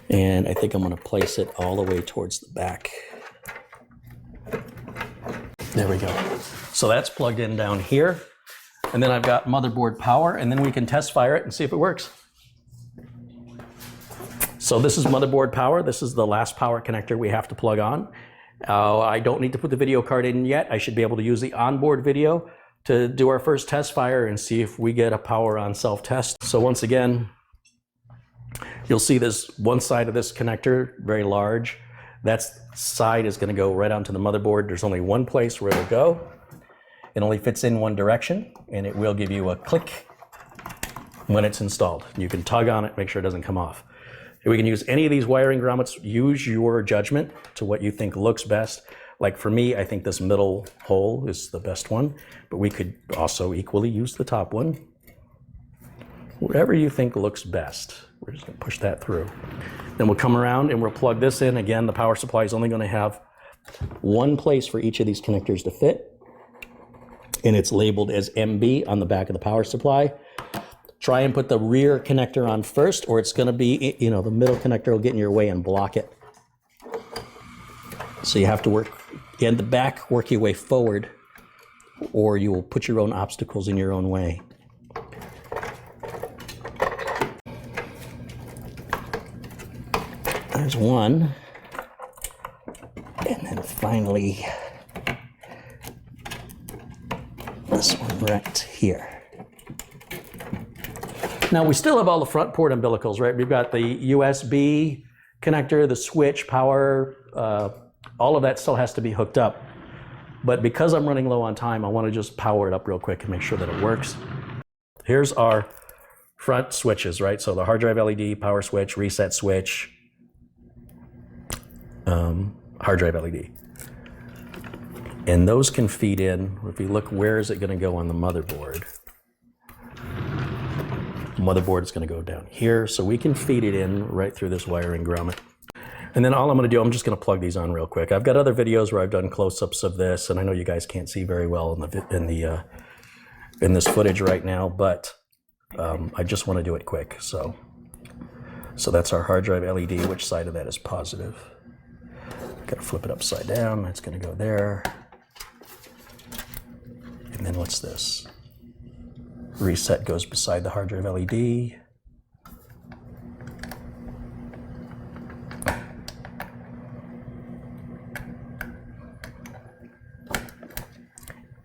And I think I'm going to place it all the way towards the back. There we go. So that's plugged in down here. And then I've got motherboard power, and then we can test fire it and see if it works. So this is motherboard power. This is the last power connector we have to plug on. I don't need to put the video card in yet. I should be able to use the onboard video to do our first test fire and see if we get a power on self-test. So once again, you'll see this one side of this connector, very large. That side is going to go right onto the motherboard. There's only one place where it'll go. It only fits in one direction, and it will give you a click when it's installed. You can tug on it, make sure it doesn't come off. We can use any of these wiring grommets. Use your judgment to what you think looks best. Like for me, I think this middle hole is the best one, but we could also equally use the top one. Whatever you think looks best. We're just gonna push that through. Then we'll come around and we'll plug this in. Again, the power supply is only gonna have one place for each of these connectors to fit. And it's labeled as MB on the back of the power supply. try and put the rear connector on first, or it's going to be, you know, the middle connector will get in your way and block it. So you have to work in the back, work your way forward, or you will put your own obstacles in your own way. There's one. And then finally, this one right here. Now we still have all the front port umbilicals, right? We've got the USB connector, the switch, power, all of that still has to be hooked up. But because I'm running low on time, I want to just power it up real quick and make sure that it works. Here's our front switches, right? So the hard drive LED, power switch, reset switch, hard drive LED. And those can feed in, if you look, where is it going to go on the motherboard? Motherboard is going to go down here, so we can feed it in right through this wiring grommet. And then all I'm going to do, I'm just going to plug these on real quick. I've got other videos where I've done close-ups of this, and I know you guys can't see very well in this footage right now, but I just want to do it quick. So that's our hard drive LED. Which side of that is positive? Got to flip it upside down. That's going to go there. And then what's this? Reset goes beside the hard drive LED.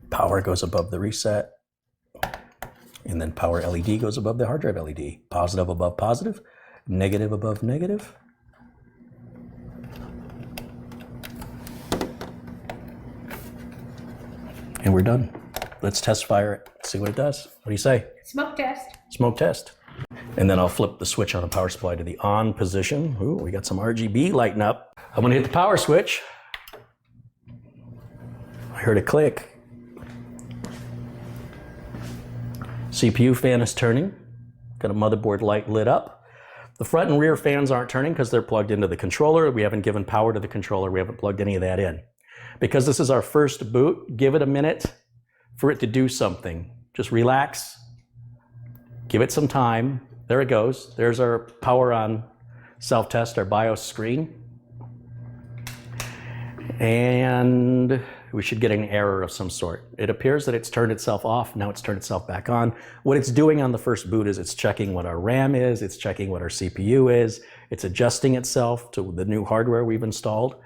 Power goes above the reset. And then power LED goes above the hard drive LED. Positive above positive, negative above negative. And we're done. Let's test fire it, see what it does. What do you say? Smoke test. Smoke test. And then I'll flip the switch on the power supply to the on position. Ooh, we got some RGB lighting up. I'm gonna hit the power switch. I heard a click. CPU fan is turning. Got a motherboard light lit up. The front and rear fans aren't turning because they're plugged into the controller. We haven't given power to the controller. We haven't plugged any of that in. Because this is our first boot, give it a minute for it to do something. Just relax, give it some time. There it goes. There's our power on self-test, our BIOS screen. And we should get an error of some sort. It appears that it's turned itself off. Now it's turned itself back on. What it's doing on the first boot is it's checking what our RAM is, it's checking what our CPU is, it's adjusting itself to the new hardware we've installed.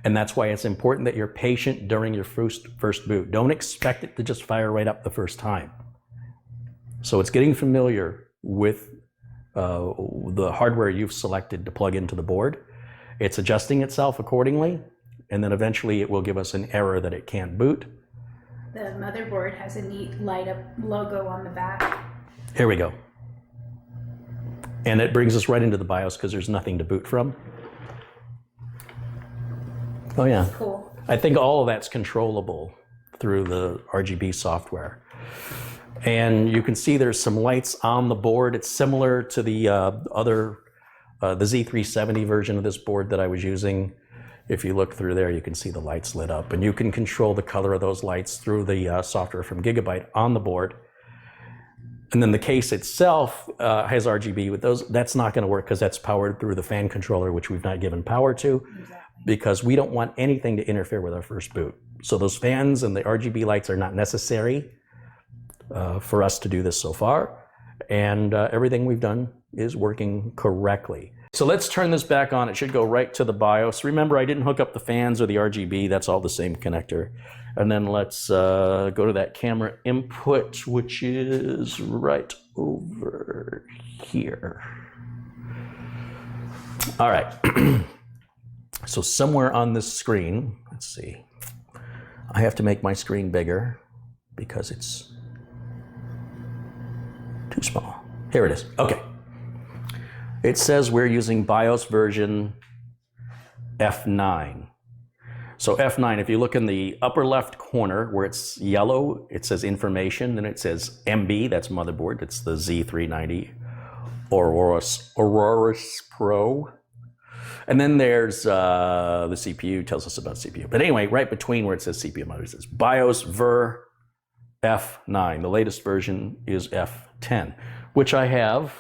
And that's why it's important that you're patient during your first boot. Don't expect it to just fire right up the first time. So it's getting familiar with the hardware you've selected to plug into the board. It's adjusting itself accordingly, and then eventually it will give us an error that it can't boot. The motherboard has a neat light up logo on the back. Here we go. And it brings us right into the BIOS because there's nothing to boot from. Oh yeah. Cool. I think all of that's controllable through the RGB software. And you can see there's some lights on the board. It's similar to the the Z370 version of this board that I was using. If you look through there, you can see the lights lit up. And you can control the color of those lights through the software from GIGABYTE on the board. And then the case itself has RGB with those. That's not going to work because that's powered through the fan controller, which we've not given power to. Exactly. Because we don't want anything to interfere with our first boot. So those fans and the RGB lights are not necessary for us to do this so far. And everything we've done is working correctly. So let's turn this back on. It should go right to the BIOS. Remember, I didn't hook up the fans or the RGB. That's all the same connector. And then let's go to that camera input, which is right over here. All right. So somewhere on this screen, let's see, I have to make my screen bigger because it's too small. Here it is. Okay. It says we're using BIOS version F9. So F9, if you look in the upper left corner where it's yellow, it says information, and it says MB, that's motherboard. It's the Z390 AORUS Pro. And then there's the CPU, tells us about CPU. But anyway, right between where it says CPU mother, it says BIOS ver F9. The latest version is F10. which I have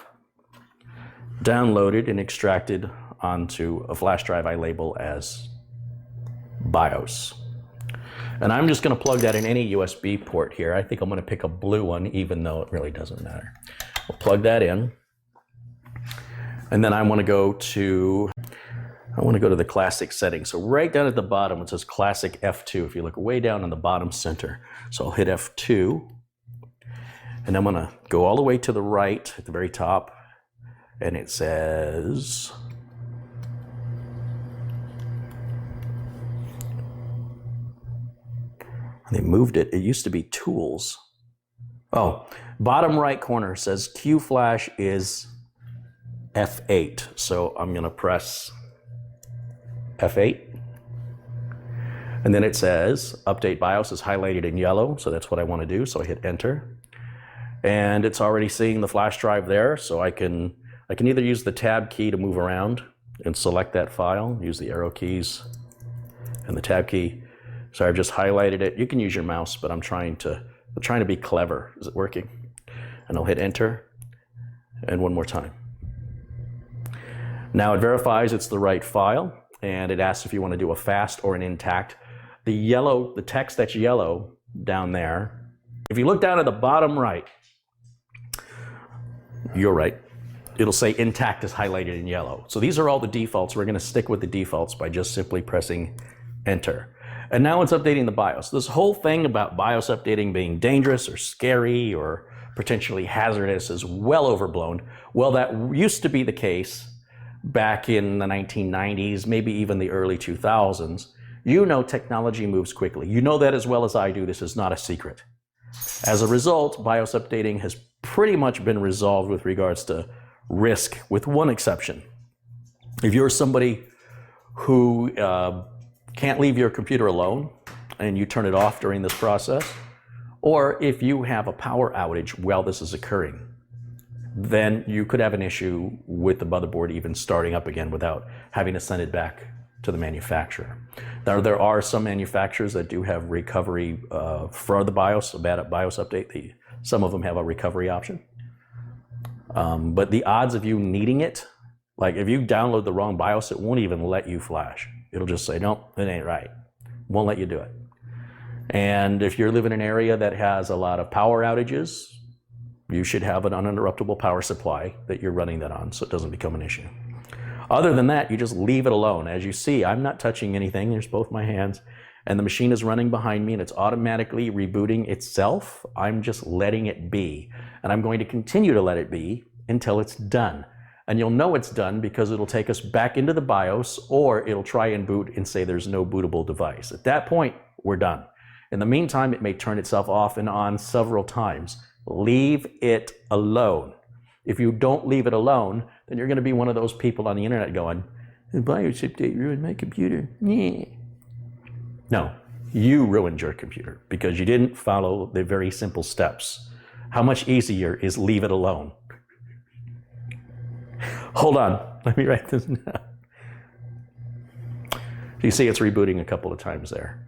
downloaded and extracted onto a flash drive I label as BIOS. And I'm just going to plug that in any USB port here. I think I'm going to pick a blue one, even though it really doesn't matter. We'll plug that in. And then I want to go to the classic settings. So right down at the bottom, it says classic F2. If you look way down in the bottom center. So I'll hit F2. And I'm going to go all the way to the right at the very top. And it says they moved it. It used to be tools. Oh, bottom right corner says Q flash is F8. So I'm going to press F8. And then it says update BIOS is highlighted in yellow. So that's what I want to do. So I hit enter. And it's already seeing the flash drive there. So I can either use the tab key to move around and select that file, use the arrow keys and the tab key. So I've just highlighted it. You can use your mouse, but I'm trying to be clever. Is it working? And I'll hit enter. And one more time. Now it verifies it's the right file, and it asks if you want to do a fast or an intact. The text that's yellow down there, if you look down at the bottom right, you're right. It'll say intact is highlighted in yellow. So these are all the defaults. We're going to stick with the defaults by just simply pressing enter. And now it's updating the BIOS. This whole thing about BIOS updating being dangerous or scary or potentially hazardous is well overblown. Well, that used to be the case back in the 1990s, maybe even the early 2000s. You know technology moves quickly. You know that as well as I do. This is not a secret. As a result, BIOS updating has pretty much been resolved with regards to risk, with one exception. If you're somebody who can't leave your computer alone and you turn it off during this process, or if you have a power outage while this is occurring, then you could have an issue with the motherboard even starting up again without having to send it back to the manufacturer. Now, there are some manufacturers that do have recovery for the BIOS, a bad BIOS update. Some of them have a recovery option. But the odds of you needing it, like if you download the wrong BIOS, it won't even let you flash. It'll just say, nope, it ain't right. Won't let you do it. And if you live in an area that has a lot of power outages, you should have an uninterruptible power supply that you're running that on so it doesn't become an issue. Other than that, you just leave it alone. As you see, I'm not touching anything. There's both my hands. And the machine is running behind me and it's automatically rebooting itself. I'm just letting it be. And I'm going to continue to let it be until it's done. And you'll know it's done because it'll take us back into the BIOS, or it'll try and boot and say there's no bootable device. At that point, we're done. In the meantime, it may turn itself off and on several times. Leave it alone. If you don't leave it alone, then you're going to be one of those people on the internet going, the BIOS update ruined my computer. Yeah. No, you ruined your computer because you didn't follow the very simple steps. How much easier is leave it alone? Hold on, let me write this down. You see it's rebooting a couple of times there.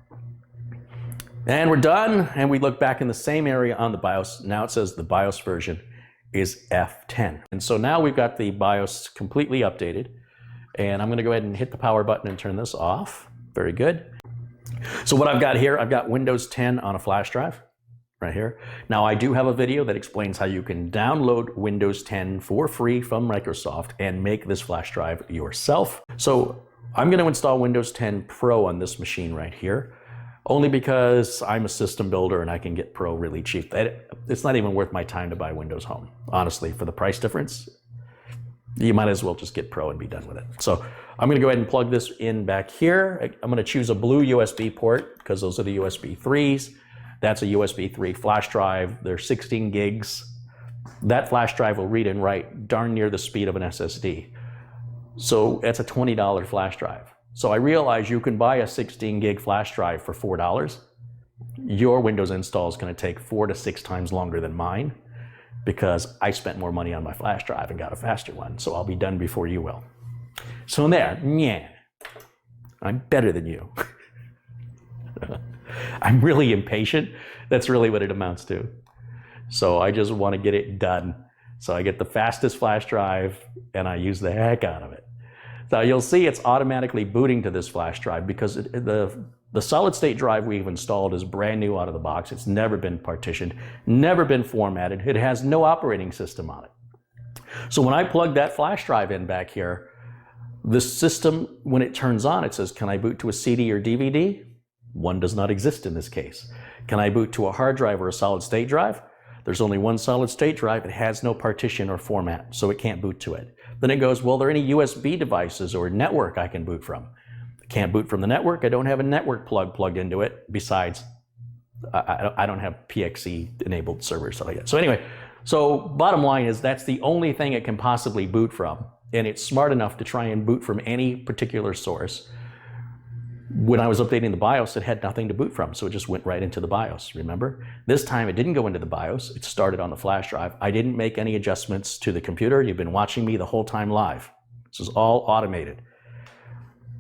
And we're done, and we look back in the same area on the BIOS. Now it says the BIOS version is F10. And so now we've got the BIOS completely updated. And I'm going to go ahead and hit the power button and turn this off. Very good. So what I've got here, I've got Windows 10 on a flash drive right here. Now I do have a video that explains how you can download Windows 10 for free from Microsoft and make this flash drive yourself. So I'm going to install Windows 10 Pro on this machine right here, only because I'm a system builder and I can get Pro really cheap. It's not even worth my time to buy Windows Home. Honestly, for the price difference, you might as well just get Pro and be done with it. So I'm going to go ahead and plug this in back here. I'm going to choose a blue USB port because those are the USB 3s. That's a USB 3 flash drive. They're 16 gigs. That flash drive will read and write darn near the speed of an SSD. So that's a $20 flash drive. So I realize you can buy a 16 gig flash drive for $4. Your Windows install is going to take 4 to 6 times longer than mine because I spent more money on my flash drive and got a faster one. So I'll be done before you will. So there, yeah, I'm better than you. I'm really impatient. That's really what it amounts to. So I just want to get it done. So I get the fastest flash drive and I use the heck out of it. So you'll see it's automatically booting to this flash drive because the solid state drive we've installed is brand new out of the box. It's never been partitioned, never been formatted. It has no operating system on it. So when I plug that flash drive in back here, the system, when it turns on, it says, can I boot to a CD or DVD? One does not exist in this case. Can I boot to a hard drive or a solid state drive? There's only one solid state drive. It has no partition or format, so it can't boot to it. Then it goes, well, are there any USB devices or network I can boot from? I can't boot from the network. I don't have a network plug plugged into it. Besides, I don't have PXE enabled servers, stuff like that. So anyway, so bottom line is that's the only thing it can possibly boot from. And it's smart enough to try and boot from any particular source. When I was updating the BIOS, it had nothing to boot from, so it just went right into the BIOS, remember? This time it didn't go into the BIOS, it started on the flash drive. I didn't make any adjustments to the computer. You've been watching me the whole time live. This is all automated.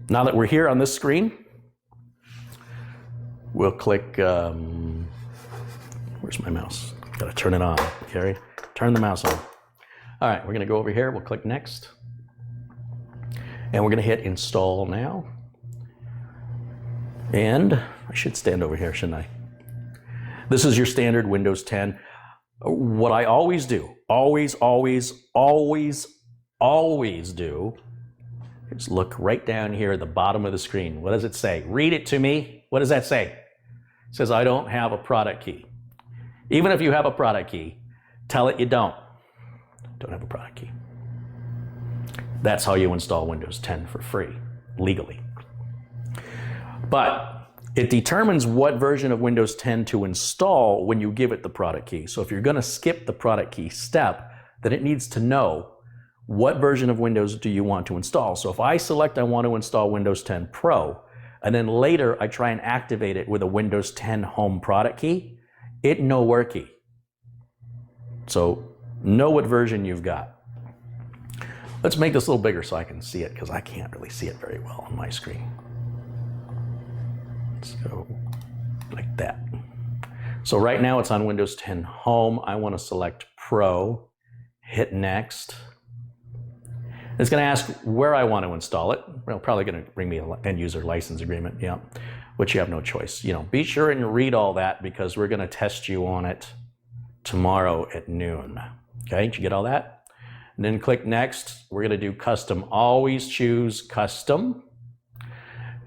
Now that we're here on this screen, we'll click, where's my mouse? Gotta turn it on, Carey. Turn the mouse on. All right, we're gonna go over here, we'll click next. And we're gonna hit install now. And I should stand over here, shouldn't I? This is your standard Windows 10. What I always do, always do, is look right down here at the bottom of the screen. What does it say? Read it to me. What does that say? It says, I don't have a product key. Even if you have a product key, tell it you don't have a product key. That's how you install Windows 10 for free, legally. But it determines what version of Windows 10 to install when you give it the product key. So if you're going to skip the product key step, then it needs to know what version of Windows do you want to install. So if I select I want to install Windows 10 Pro, and then later I try and activate it with a Windows 10 Home product key, it no worky. So know what version you've got. Let's make this a little bigger so I can see it, because I can't really see it very well on my screen. Let's go like that. So right now it's on Windows 10 Home. I want to select Pro, hit next. It's going to ask where I want to install it. Well, probably going to bring me an end user license agreement, yeah, which you have no choice. You know, be sure and read all that because we're going to test you on it tomorrow at noon. Okay, did you get all that? And then click next. We're going to do custom. Always choose custom.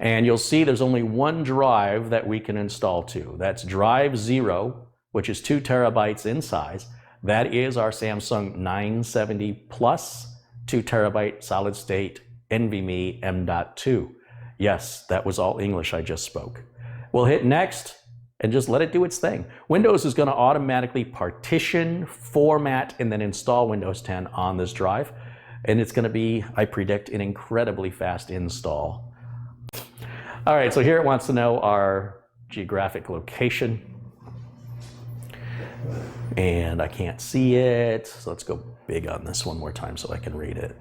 And you'll see there's only one drive that we can install to. That's drive 0, which is 2 terabytes in size. That is our Samsung 970 Plus 2 terabyte solid state NVMe M.2. Yes, that was all English I just spoke. We'll hit next and just let it do its thing. Windows is going to automatically partition, format, and then install Windows 10 on this drive. And it's going to be, I predict, an incredibly fast install. All right, so here it wants to know our geographic location. And I can't see it, so let's go big on this one more time so I can read it.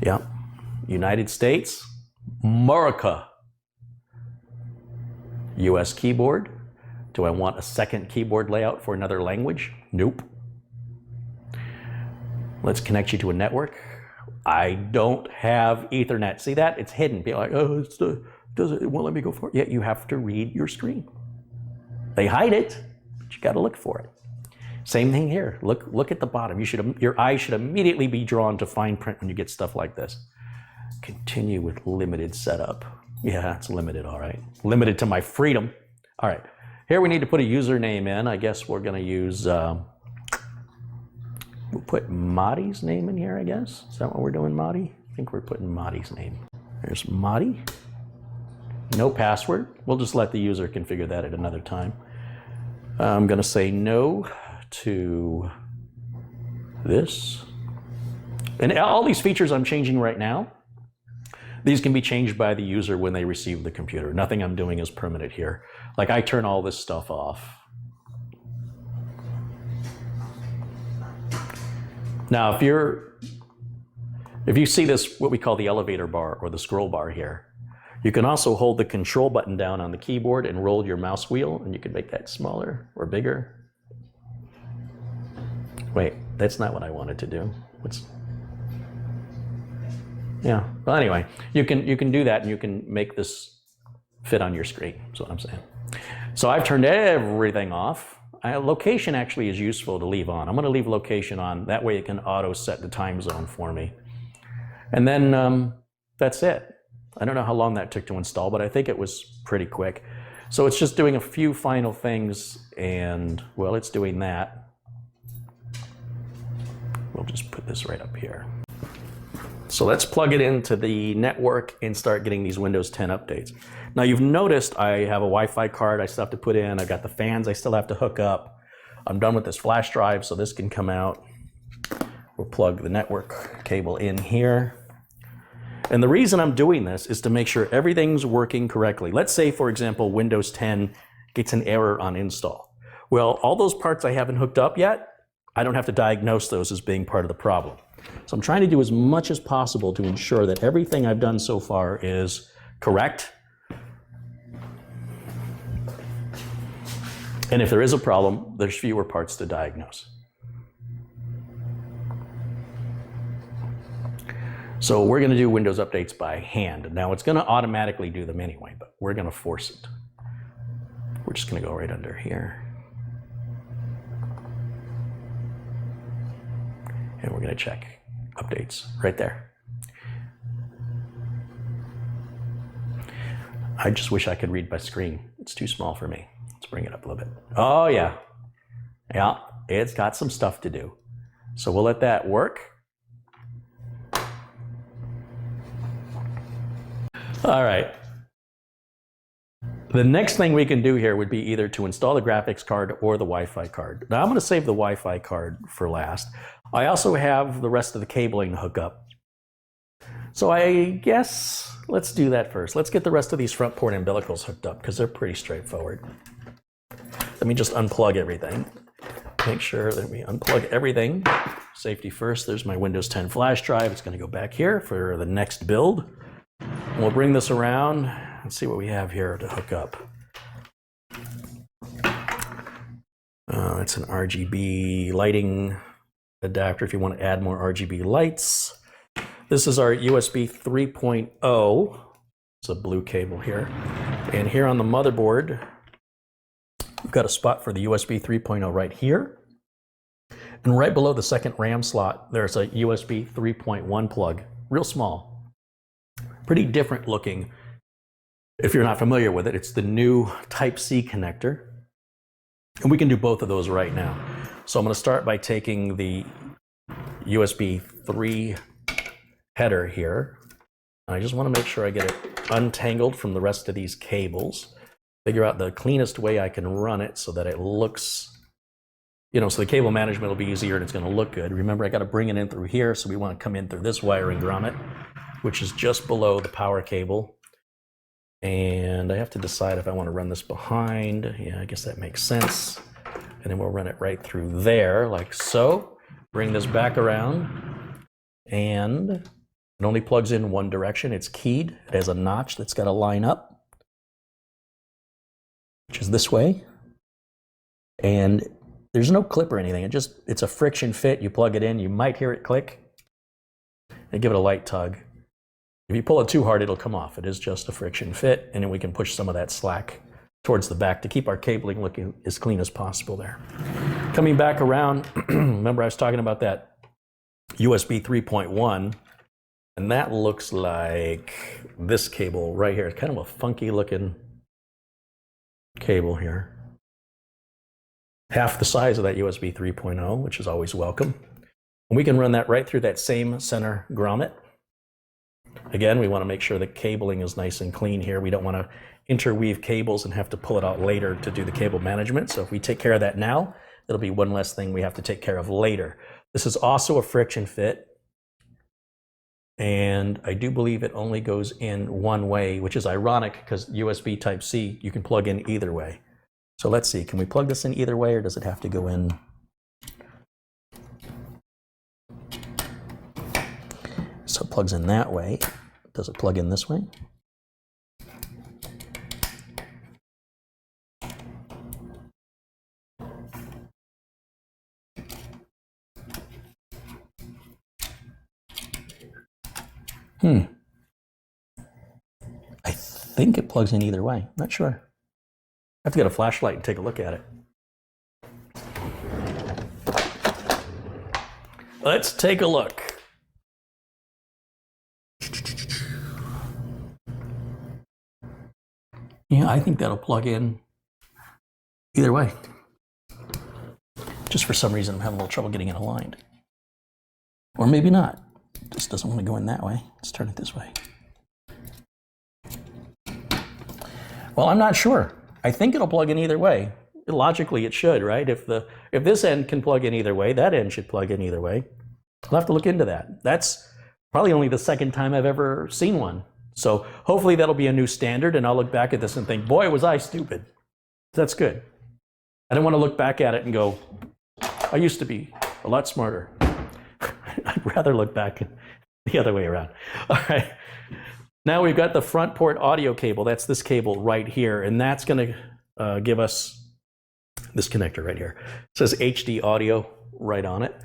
Yeah, United States, America. US keyboard. Do I want a second keyboard layout for another language? Nope. Let's connect you to a network. I don't have Ethernet. See that? It's hidden. Be like, oh, it won't let me go for it. Yeah, you have to read your screen. They hide it, but you got to look for it. Same thing here. Look at the bottom. Your eyes should immediately be drawn to fine print when you get stuff like this. Continue with limited setup. Yeah, it's limited, all right. Limited to my freedom. All right. Here we need to put a username in. I guess we're going to use, we'll put Madi's name in here, I guess. Is that what we're doing, Madi? I think we're putting Madi's name. There's Madi. No password. We'll just let the user configure that at another time. I'm going to say no to this. And all these features I'm changing right now, these can be changed by the user when they receive the computer. Nothing I'm doing is permanent here. Like I turn all this stuff off. Now, if you see this, what we call the elevator bar or the scroll bar here, you can also hold the control button down on the keyboard and roll your mouse wheel, and you can make that smaller or bigger. Wait, that's not what I wanted to do. Yeah, well anyway, you can do that and you can make this fit on your screen, that's what I'm saying. So I've turned everything off. Location actually is useful to leave on. I'm gonna leave location on, that way it can auto set the time zone for me. And then that's it. I don't know how long that took to install, but I think it was pretty quick. So it's just doing a few final things and, well, it's doing that. We'll just put this right up here. So let's plug it into the network and start getting these Windows 10 updates. Now you've noticed I have a Wi-Fi card I still have to put in. I've got the fans I still have to hook up. I'm done with this flash drive, so this can come out. We'll plug the network cable in here. And the reason I'm doing this is to make sure everything's working correctly. Let's say, for example, Windows 10 gets an error on install. Well, all those parts I haven't hooked up yet, I don't have to diagnose those as being part of the problem. So I'm trying to do as much as possible to ensure that everything I've done so far is correct. And if there is a problem, there's fewer parts to diagnose. So we're going to do Windows updates by hand. Now it's going to automatically do them anyway, but we're going to force it. We're just going to go right under here. And we're going to check updates right there. I just wish I could read my screen. It's too small for me. Let's bring it up a little bit. Oh yeah. Yeah, it's got some stuff to do. So we'll let that work. All right. The next thing we can do here would be either to install the graphics card or the Wi-Fi card. Now I'm going to save the Wi-Fi card for last. I also have the rest of the cabling to hook up. So I guess let's do that first. Let's get the rest of these front port umbilicals hooked up because they're pretty straightforward. Let me just unplug everything. Make sure that we unplug everything. Safety first. There's my Windows 10 flash drive. It's going to go back here for the next build. And we'll bring this around and see what we have here to hook up. It's an RGB lighting adapter if you want to add more RGB lights. This is our USB 3.0. It's a blue cable here. And here on the motherboard, we've got a spot for the USB 3.0 right here. And right below the second RAM slot, there's a USB 3.1 plug, real small. Pretty different looking. If you're not familiar with it, it's the new Type-C connector. And we can do both of those right now. So I'm going to start by taking the USB 3 header here. I just want to make sure I get it untangled from the rest of these cables. Figure out the cleanest way I can run it so that it looks, so the cable management will be easier and it's going to look good. Remember, I got to bring it in through here, so we want to come in through this wiring grommet, which is just below the power cable. And I have to decide if I want to run this behind. Yeah, I guess that makes sense. And then we'll run it right through there, like so. Bring this back around. And it only plugs in one direction. It's keyed. It has a notch that's got to line up, which is this way. And there's no clip or anything. It's a friction fit. You plug it in, you might hear it click. And give it a light tug. If you pull it too hard, it'll come off. It is just a friction fit, and then we can push some of that slack towards the back to keep our cabling looking as clean as possible there. Coming back around, remember I was talking about that USB 3.1, and that looks like this cable right here. It's kind of a funky looking cable here. Half the size of that USB 3.0, which is always welcome. And we can run that right through that same center grommet. Again, we want to make sure the cabling is nice and clean here. We don't want to interweave cables and have to pull it out later to do the cable management. So if we take care of that now, it'll be one less thing we have to take care of later. This is also a friction fit. And I do believe it only goes in one way, which is ironic because USB Type-C, you can plug in either way. So let's see, can we plug this in either way or does it have to go in? So it plugs in that way. Does it plug in this way? I think it plugs in either way. Not sure. I have to get a flashlight and take a look at it. Let's take a look. Yeah, I think that'll plug in either way. Just for some reason, I'm having a little trouble getting it aligned. Or maybe not. It just doesn't want to go in that way. Let's turn it this way. Well, I'm not sure. I think it'll plug in either way. Logically, it should, right? If this end can plug in either way, that end should plug in either way. I'll have to look into that. That's probably only the second time I've ever seen one. So hopefully that'll be a new standard, and I'll look back at this and think, boy, was I stupid. That's good. I don't want to look back at it and go, I used to be a lot smarter. I'd rather look back the other way around. All right. Now we've got the front port audio cable. That's this cable right here, and that's going to give us this connector right here. It says HD audio right on it.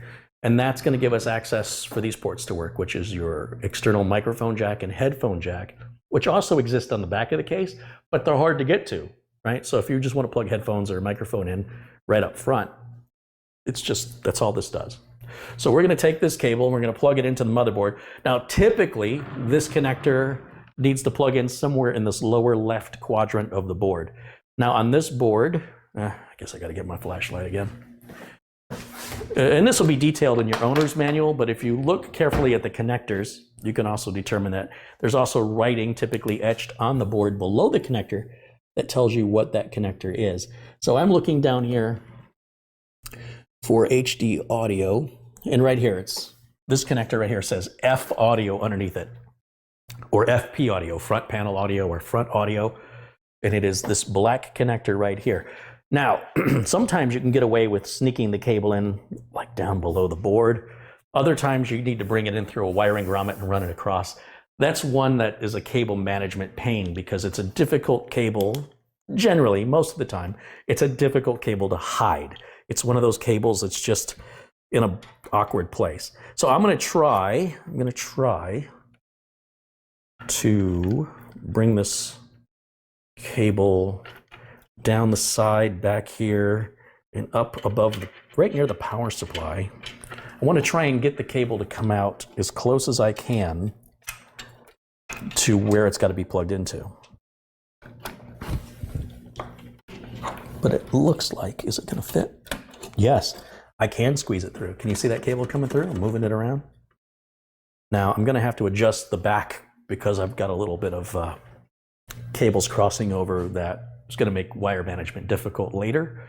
And that's going to give us access for these ports to work, which is your external microphone jack and headphone jack, which also exist on the back of the case, but they're hard to get to, right? So if you just want to plug headphones or a microphone in right up front, it's just, that's all this does. So we're going to take this cable and we're going to plug it into the motherboard. Now, typically, this connector needs to plug in somewhere in this lower left quadrant of the board. Now, on this board, I guess I got to get my flashlight again. And this will be detailed in your owner's manual, but if you look carefully at the connectors, you can also determine that there's also writing typically etched on the board below the connector that tells you what that connector is. So I'm looking down here for HD audio, and right here, it's this connector right here says F audio underneath it, or FP audio, front panel audio or front audio, and it is this black connector right here. Now, sometimes you can get away with sneaking the cable in like down below the board. Other times you need to bring it in through a wiring grommet and run it across. That's one that is a cable management pain because it's a difficult cable, generally, most of the time, it's a difficult cable to hide. It's one of those cables that's just in an awkward place. So I'm gonna try to bring this cable down the side back here and up above, right near the power supply. I want to try and get the cable to come out as close as I can to where it's got to be plugged into. But it looks like, is it going to fit? Yes, I can squeeze it through. Can you see that cable coming through? I'm moving it around. Now I'm going to have to adjust the back because I've got a little bit of cables crossing over that. It's going to make wire management difficult later,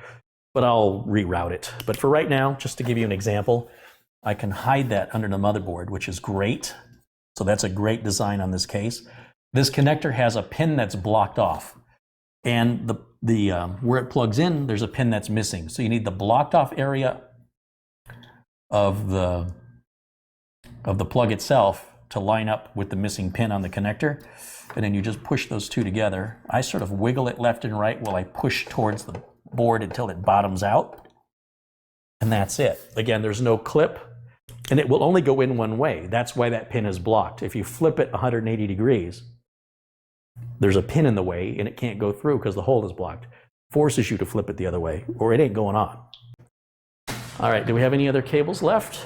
but I'll reroute it. But for right now, just to give you an example, I can hide that under the motherboard, which is great. So that's a great design on this case. This connector has a pin that's blocked off, and where it plugs in, there's a pin that's missing. So you need the blocked off area of the plug itself to line up with the missing pin on the connector. And then you just push those two together. I sort of wiggle it left and right while I push towards the board until it bottoms out. And that's it. Again, there's no clip, and it will only go in one way. That's why that pin is blocked. If you flip it 180 degrees, there's a pin in the way and it can't go through because the hole is blocked. Forces you to flip it the other way or it ain't going on. All right, do we have any other cables left?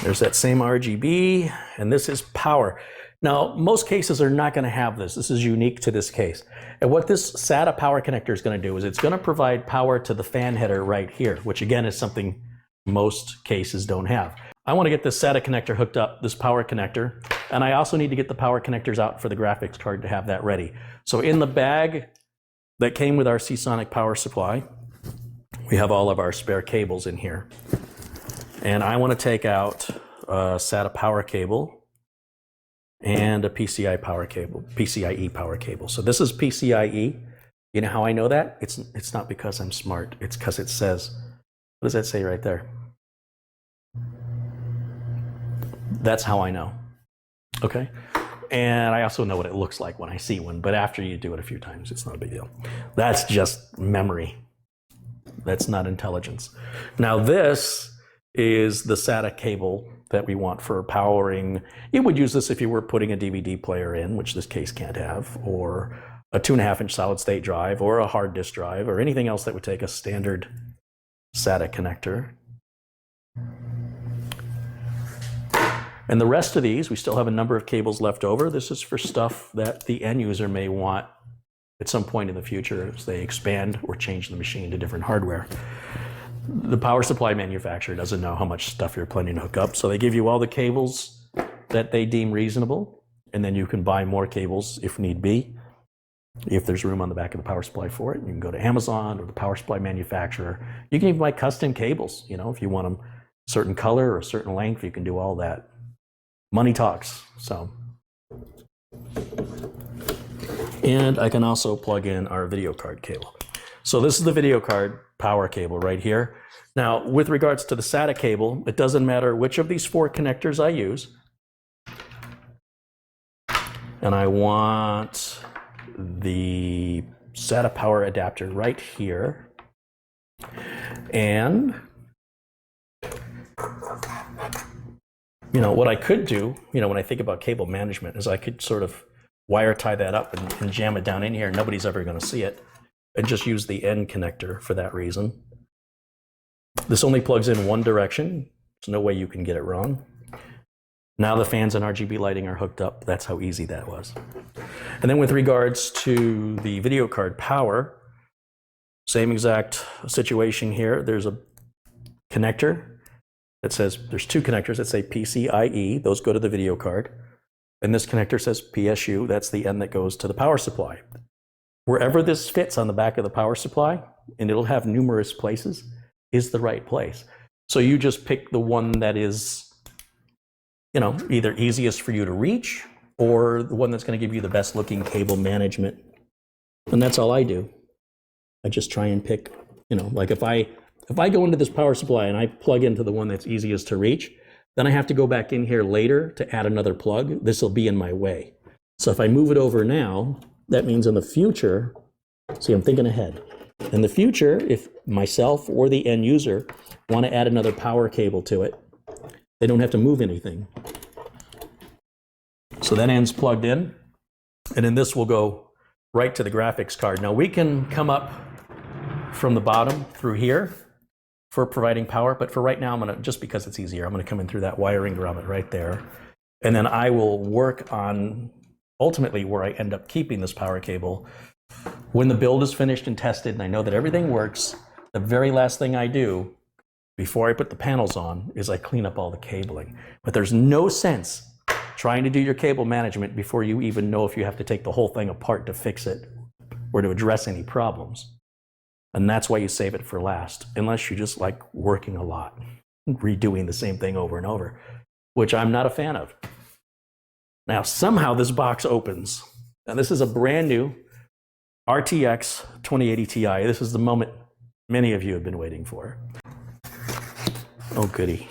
There's that same RGB, and this is power. Now, most cases are not going to have this. This is unique to this case. And what this SATA power connector is going to do is it's going to provide power to the fan header right here, which again is something most cases don't have. I want to get this SATA connector hooked up, this power connector, and I also need to get the power connectors out for the graphics card to have that ready. So in the bag that came with our Seasonic power supply, we have all of our spare cables in here. And I want to take out a SATA power cable and a PCIe power cable. So this is PCIe. You know how I know that? It's not because I'm smart. It's because it says, what does that say right there? That's how I know. Okay. And I also know what it looks like when I see one, but after you do it a few times, it's not a big deal. That's just memory. That's not intelligence. Now this is the SATA cable that we want for powering. You would use this if you were putting a DVD player in, which this case can't have, or a 2.5-inch solid state drive, or a hard disk drive, or anything else that would take a standard SATA connector. And the rest of these, we still have a number of cables left over. This is for stuff that the end user may want at some point in the future as they expand or change the machine to different hardware. The power supply manufacturer doesn't know how much stuff you're planning to hook up, so they give you all the cables that they deem reasonable, and then you can buy more cables if need be. If there's room on the back of the power supply for it, you can go to Amazon or the power supply manufacturer. You can even buy custom cables, you know, if you want them a certain color or a certain length, you can do all that. Money talks, so. And I can also plug in our video card cable. So this is the video card power cable right here. Now, with regards to the SATA cable, it doesn't matter which of these 4 connectors I use. And I want the SATA power adapter right here. And, you know, what I could do, you know, when I think about cable management is I could sort of wire tie that up and jam it down in here. Nobody's ever going to see it. And just use the end connector for that reason. This only plugs in one direction. There's no way you can get it wrong. Now the fans and RGB lighting are hooked up. That's how easy that was. And then with regards to the video card power, same exact situation here. There's a connector that says, there's 2 connectors that say PCIe. Those go to the video card. And this connector says PSU. That's the end that goes to the power supply. Wherever this fits on the back of the power supply, and it'll have numerous places, is the right place. So you just pick the one that is, you know, either easiest for you to reach or the one that's going to give you the best looking cable management. And that's all I do. I just try and pick, you know, like if I go into this power supply and I plug into the one that's easiest to reach, then I have to go back in here later to add another plug. This will be in my way. So if I move it over now, that means in the future, see, I'm thinking ahead. In the future, if myself or the end user want to add another power cable to it, they don't have to move anything. So that end's plugged in, and then this will go right to the graphics card. Now we can come up from the bottom through here for providing power, but for right now, I'm gonna, just because it's easier, I'm gonna come in through that wiring grommet right there. And then I will work on ultimately where I end up keeping this power cable. When the build is finished and tested and I know that everything works, the very last thing I do before I put the panels on is I clean up all the cabling. But there's no sense trying to do your cable management before you even know if you have to take the whole thing apart to fix it or to address any problems. And that's why you save it for last, unless you just like working a lot, redoing the same thing over and over, which I'm not a fan of. Now, somehow this box opens. Now, this is a brand new RTX 2080 Ti. This is the moment many of you have been waiting for. Oh, goody.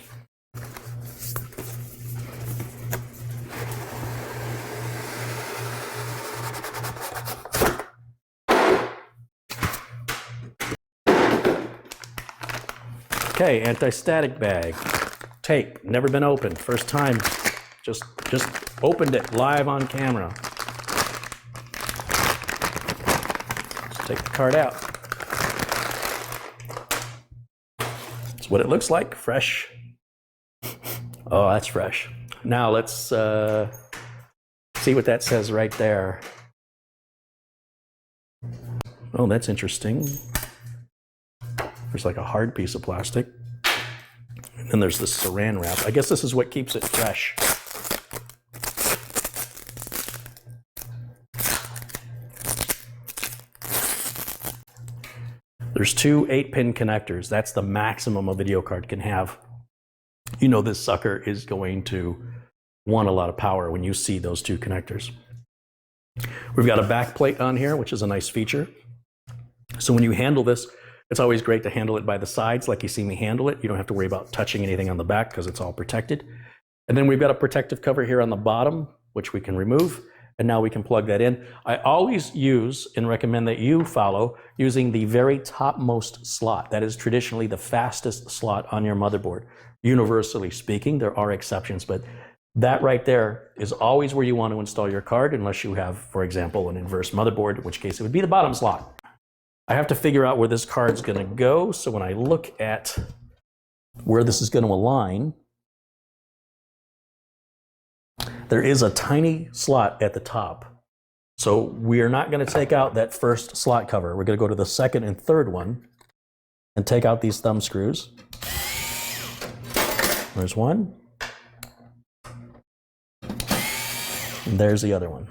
Okay, anti-static bag. Tape, never been opened, first time. Just opened it live on camera. Let's take the card out. That's what it looks like, fresh. Oh, that's fresh. Now let's see what that says right there. Oh, that's interesting. There's like a hard piece of plastic. And then there's this saran wrap. I guess this is what keeps it fresh. There's 2 8-pin connectors. That's the maximum a video card can have. You know this sucker is going to want a lot of power when you see those 2 connectors. We've got a back plate on here, which is a nice feature. So when you handle this, it's always great to handle it by the sides like you see me handle it. You don't have to worry about touching anything on the back because it's all protected. And then we've got a protective cover here on the bottom, which we can remove. And now we can plug that in. I always use and recommend that you follow using the very topmost slot. That is traditionally the fastest slot on your motherboard. universally speaking. There are exceptions, but that right there is always where you want to install your card, unless you have, for example, an inverse motherboard, in which case it would be the bottom slot. I have to figure out where this card's going to go, so when I look at where this is going to align, there is a tiny slot at the top. So we are not going to take out that first slot cover. We're going to go to the second and third one and take out these thumb screws. There's one. And there's the other one.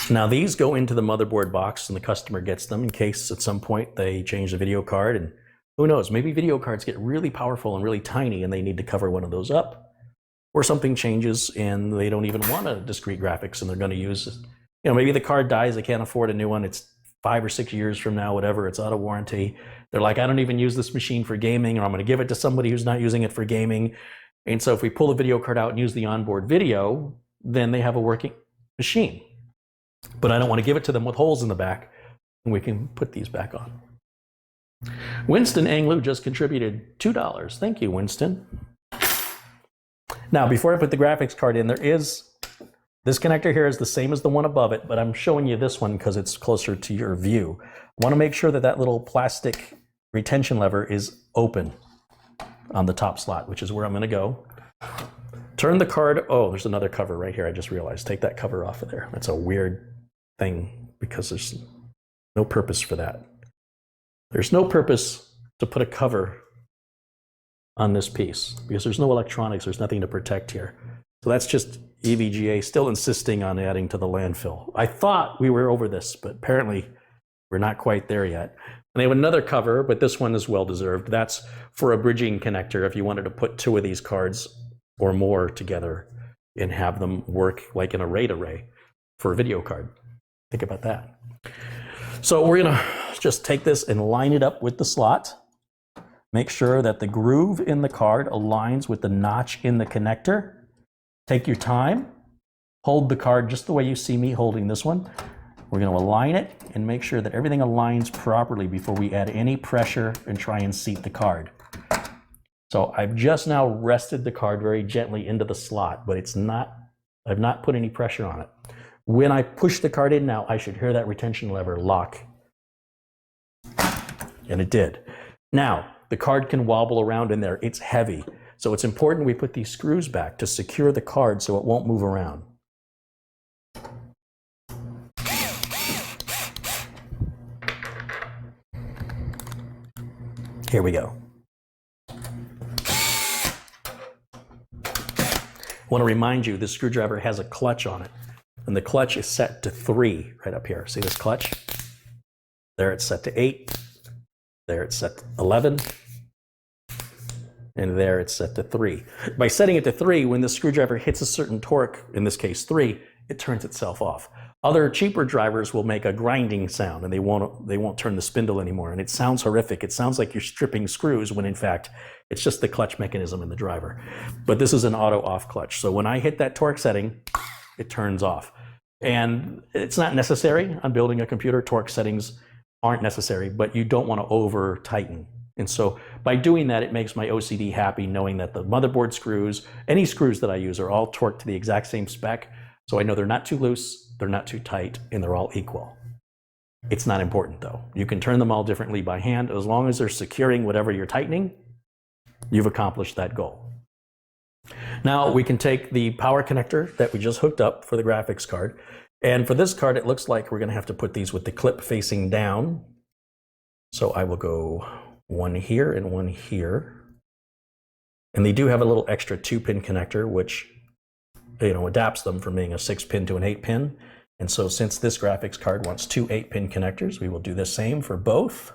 Now these go into the motherboard box and the customer gets them in case at some point they change the video card, and who knows, maybe video cards get really powerful and really tiny and they need to cover one of those up, or something changes and they don't even want a discrete graphics and they're going to use, maybe the card dies, they can't afford a new one, it's 5 or 6 years from now, whatever, it's out of warranty. They're like, I don't even use this machine for gaming, or I'm going to give it to somebody who's not using it for gaming. And so if we pull the video card out and use the onboard video, then they have a working machine. But I don't want to give it to them with holes in the back, and we can put these back on. Winston Anglu just contributed $2. Thank you, Winston. Now, before I put the graphics card in, this connector here is the same as the one above it, but I'm showing you this one because it's closer to your view. I want to make sure that that little plastic retention lever is open on the top slot, which is where I'm going to go. Turn the card, oh, there's another cover right here, I just realized. Take that cover off of there. That's a weird thing because there's no purpose for that. There's no purpose to put a cover on this piece because there's no electronics, there's nothing to protect here. So that's just EVGA still insisting on adding to the landfill. I thought we were over this, but apparently we're not quite there yet. And they have another cover, but this one is well deserved. That's for a bridging connector if you wanted to put 2 of these cards or more together and have them work like an RAID array for a video card. Think about that. So we're gonna just take this and line it up with the slot. Make sure that the groove in the card aligns with the notch in the connector. Take your time. Hold the card just the way you see me holding this one. We're gonna align it and make sure that everything aligns properly before we add any pressure and try and seat the card. So I've just now rested the card very gently into the slot, but I've not put any pressure on it. When I push the card in now, I should hear that retention lever lock. And it did. Now, the card can wobble around in there. It's heavy. So it's important we put these screws back to secure the card so it won't move around. Here we go. I want to remind you, this screwdriver has a clutch on it, and the clutch is set to 3 right up here. See this clutch? There it's set to 8, there it's set to 11, and there it's set to 3. By setting it to 3, when the screwdriver hits a certain torque, in this case 3, it turns itself off. Other cheaper drivers will make a grinding sound and they won't turn the spindle anymore, and it sounds horrific. It sounds like you're stripping screws when in fact it's just the clutch mechanism in the driver. But this is an auto off clutch, so when I hit that torque setting, it turns off. And it's not necessary on building a computer. Torque settings aren't necessary, but you don't want to over tighten. And so by doing that, it makes my OCD happy knowing that the motherboard screws, any screws that I use, are all torqued to the exact same spec. So I know they're not too loose, they're not too tight, and they're all equal. It's not important though. You can turn them all differently by hand. As long as they're securing whatever you're tightening, you've accomplished that goal. Now we can take the power connector that we just hooked up for the graphics card. And for this card, it looks like we're gonna have to put these with the clip facing down. So I will go one here and one here. And they do have a little extra 2-pin connector, which adapts them from being a 6-pin to an 8-pin. And so since this graphics card wants 2 8-pin connectors, we will do the same for both.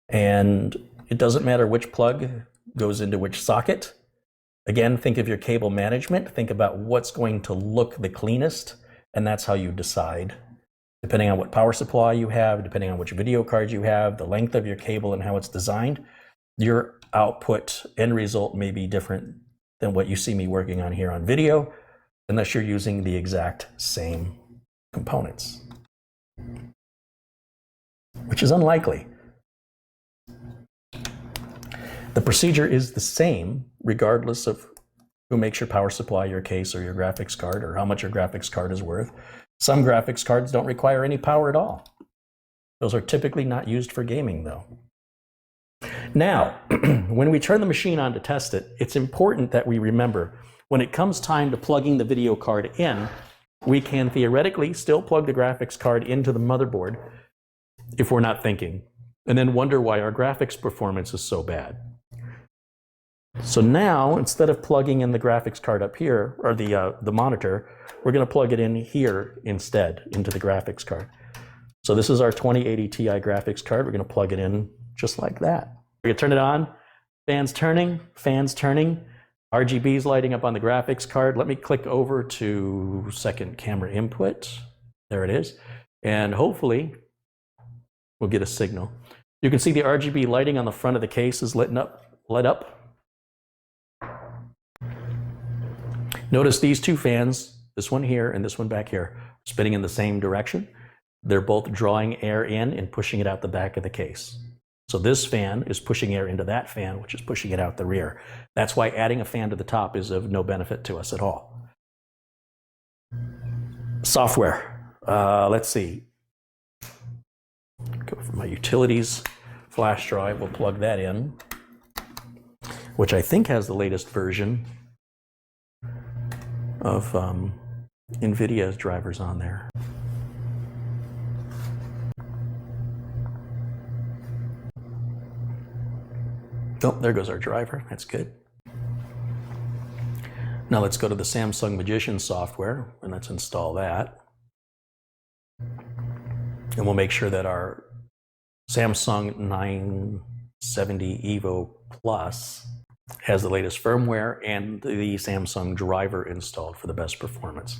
And it doesn't matter which plug goes into which socket. Again, think of your cable management. Think about what's going to look the cleanest, and that's how you decide. Depending on what power supply you have, depending on which video card you have, the length of your cable and how it's designed, your output end result may be different than what you see me working on here on video, unless you're using the exact same components, which is unlikely. The procedure is the same regardless of who makes your power supply, your case, or your graphics card, or how much your graphics card is worth. Some graphics cards don't require any power at all. Those are typically not used for gaming, though. Now, when we turn the machine on to test it, it's important that we remember when it comes time to plugging the video card in, we can theoretically still plug the graphics card into the motherboard if we're not thinking, and then wonder why our graphics performance is so bad. So now, instead of plugging in the graphics card up here, or the monitor, we're going to plug it in here instead, into the graphics card. So this is our 2080 Ti graphics card. We're going to plug it in just like that. We're going to turn it on. Fans turning, RGBs lighting up on the graphics card. Let me click over to second camera input. There it is. And hopefully, we'll get a signal. You can see the RGB lighting on the front of the case is lit up. Notice these two fans, this one here and this one back here, spinning in the same direction. They're both drawing air in and pushing it out the back of the case. So this fan is pushing air into that fan, which is pushing it out the rear. That's why adding a fan to the top is of no benefit to us at all. Software, let's see. Go for my utilities flash drive, we'll plug that in, which I think has the latest version of NVIDIA's drivers on there. Oh, there goes our driver. That's good. Now let's go to the Samsung Magician software, and let's install that. And we'll make sure that our Samsung 970 EVO Plus has the latest firmware and the Samsung driver installed for the best performance.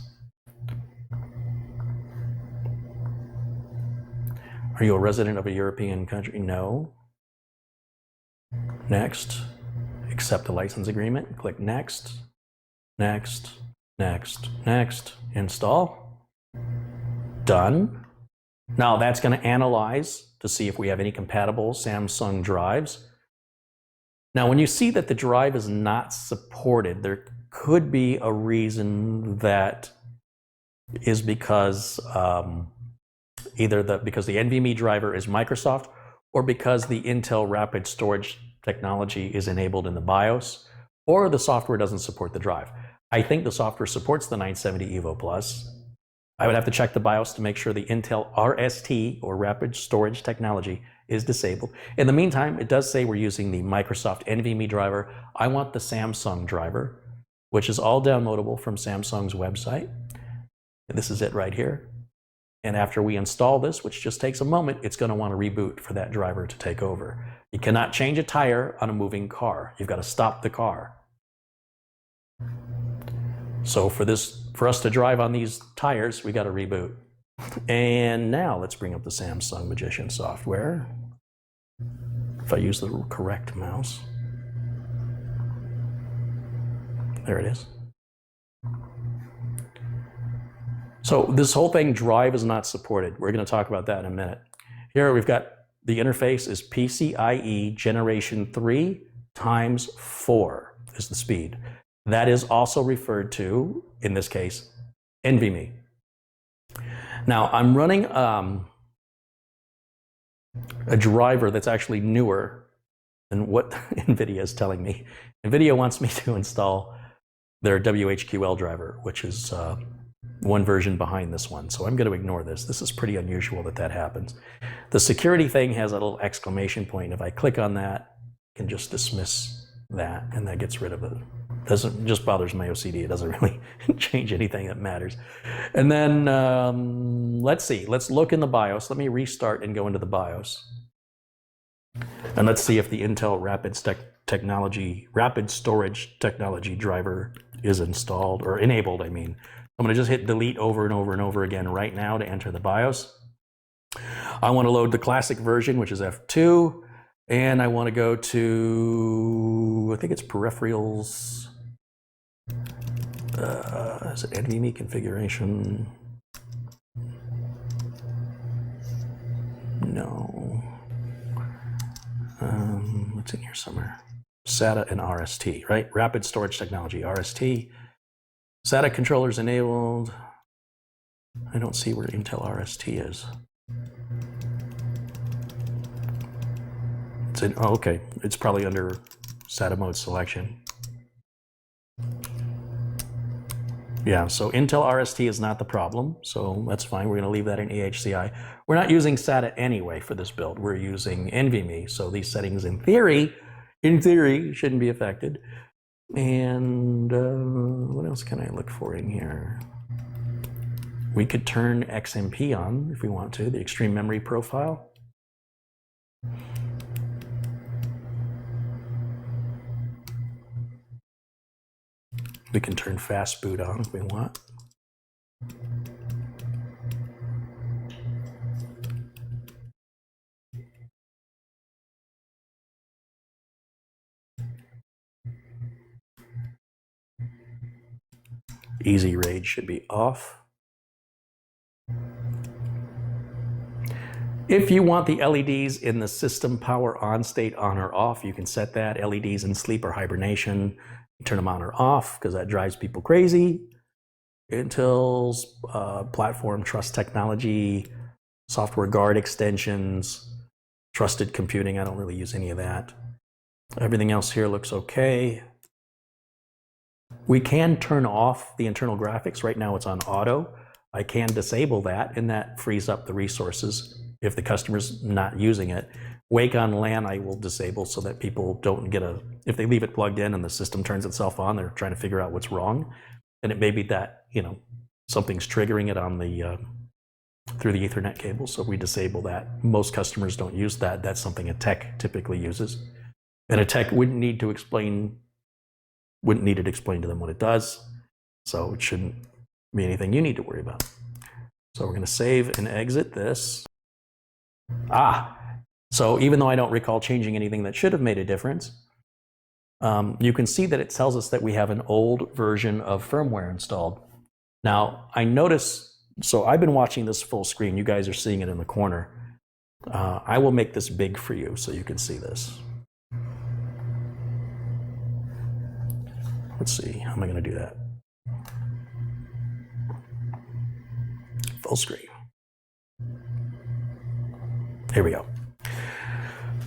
Are you a resident of a European country? No. Next. Accept the license agreement. Click next. Next. Next. Next. Install. Done. Now that's going to analyze to see if we have any compatible Samsung drives. Now, when you see that the drive is not supported, there could be a reason that is because either because the NVMe driver is Microsoft, or because the Intel Rapid Storage technology is enabled in the BIOS, or the software doesn't support the drive. I think the software supports the 970 EVO Plus. I would have to check the BIOS to make sure the Intel RST, or Rapid Storage technology, is disabled. In the meantime, it does say we're using the Microsoft NVMe driver. I want the Samsung driver, which is all downloadable from Samsung's website. And this is it right here. And after we install this, which just takes a moment, it's going to want to reboot for that driver to take over. You cannot change a tire on a moving car. You've got to stop the car. So for us to drive on these tires, we got to reboot. And now let's bring up the Samsung Magician software. If I use the correct mouse. There it is. So this whole thing, drive is not supported. We're going to talk about that in a minute. Here we've got the interface is PCIe generation 3 × 4 is the speed. That is also referred to, in this case, NVMe. Now I'm running a driver that's actually newer than what NVIDIA is telling me. NVIDIA wants me to install their WHQL driver, which is one version behind this one. So I'm going to ignore this. This is pretty unusual that that happens. The security thing has a little exclamation point. If I click on that, I can just dismiss that, and that gets rid of it. Doesn't just bothers my OCD. It doesn't really change anything that matters. And then let's see. Let's look in the BIOS. Let me restart and go into the BIOS. And let's see if the Intel Rapid Storage technology driver is installed, or enabled, I mean. I'm going to just hit delete over and over and over again right now to enter the BIOS. I want to load the classic version, which is F2. And I want to go to, I think it's peripherals. Is it NVMe configuration? No. It's in here somewhere. SATA and RST, right? Rapid storage technology, RST. SATA controllers enabled. I don't see where Intel RST is. It's in, oh, okay. It's probably under SATA mode selection. Yeah, so Intel RST is not the problem, so that's fine. We're going to leave that in EHCI. We're not using SATA anyway for this build. We're using NVMe, so these settings in theory, shouldn't be affected. And what else can I look for in here? We could turn XMP on if we want to, the extreme memory profile. We can turn fast boot on if we want. Easy RAID should be off. If you want the LEDs in the system power on state on or off, you can set that. LEDs in sleep or hibernation, turn them on or off because that drives people crazy. Intel's platform trust technology, software guard extensions, trusted computing. I don't really use any of that. Everything else here looks okay. We can turn off the internal graphics. Right now it's on auto. I can disable that, and that frees up the resources if the customer's not using it. Wake on LAN I will disable so that people don't get if they leave it plugged in and the system turns itself on, they're trying to figure out what's wrong. And it may be that, something's triggering it on the through the Ethernet cable, so we disable that. Most customers don't use that. That's something a tech typically uses. And a tech wouldn't need it explained to them what it does, so it shouldn't be anything you need to worry about. So we're going to save and exit this. So even though I don't recall changing anything that should have made a difference, you can see that it tells us that we have an old version of firmware installed. Now, I notice, so I've been watching this full screen. You guys are seeing it in the corner. I will make this big for you so you can see this. Let's see, how am I going to do that? Full screen. Here we go.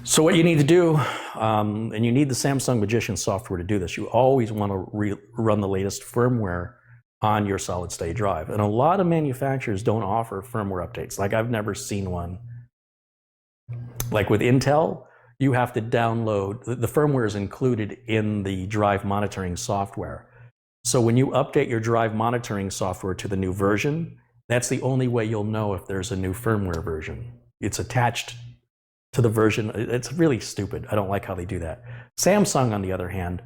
So what you need to do, and you need the Samsung Magician software to do this, you always want to run the latest firmware on your solid state drive. And a lot of manufacturers don't offer firmware updates. Like I've never seen one. Like with Intel, you have to download, the firmware is included in the drive monitoring software. So when you update your drive monitoring software to the new version, that's the only way you'll know if there's a new firmware version. It's attached to the version. It's really stupid. I don't like how they do that. Samsung, on the other hand,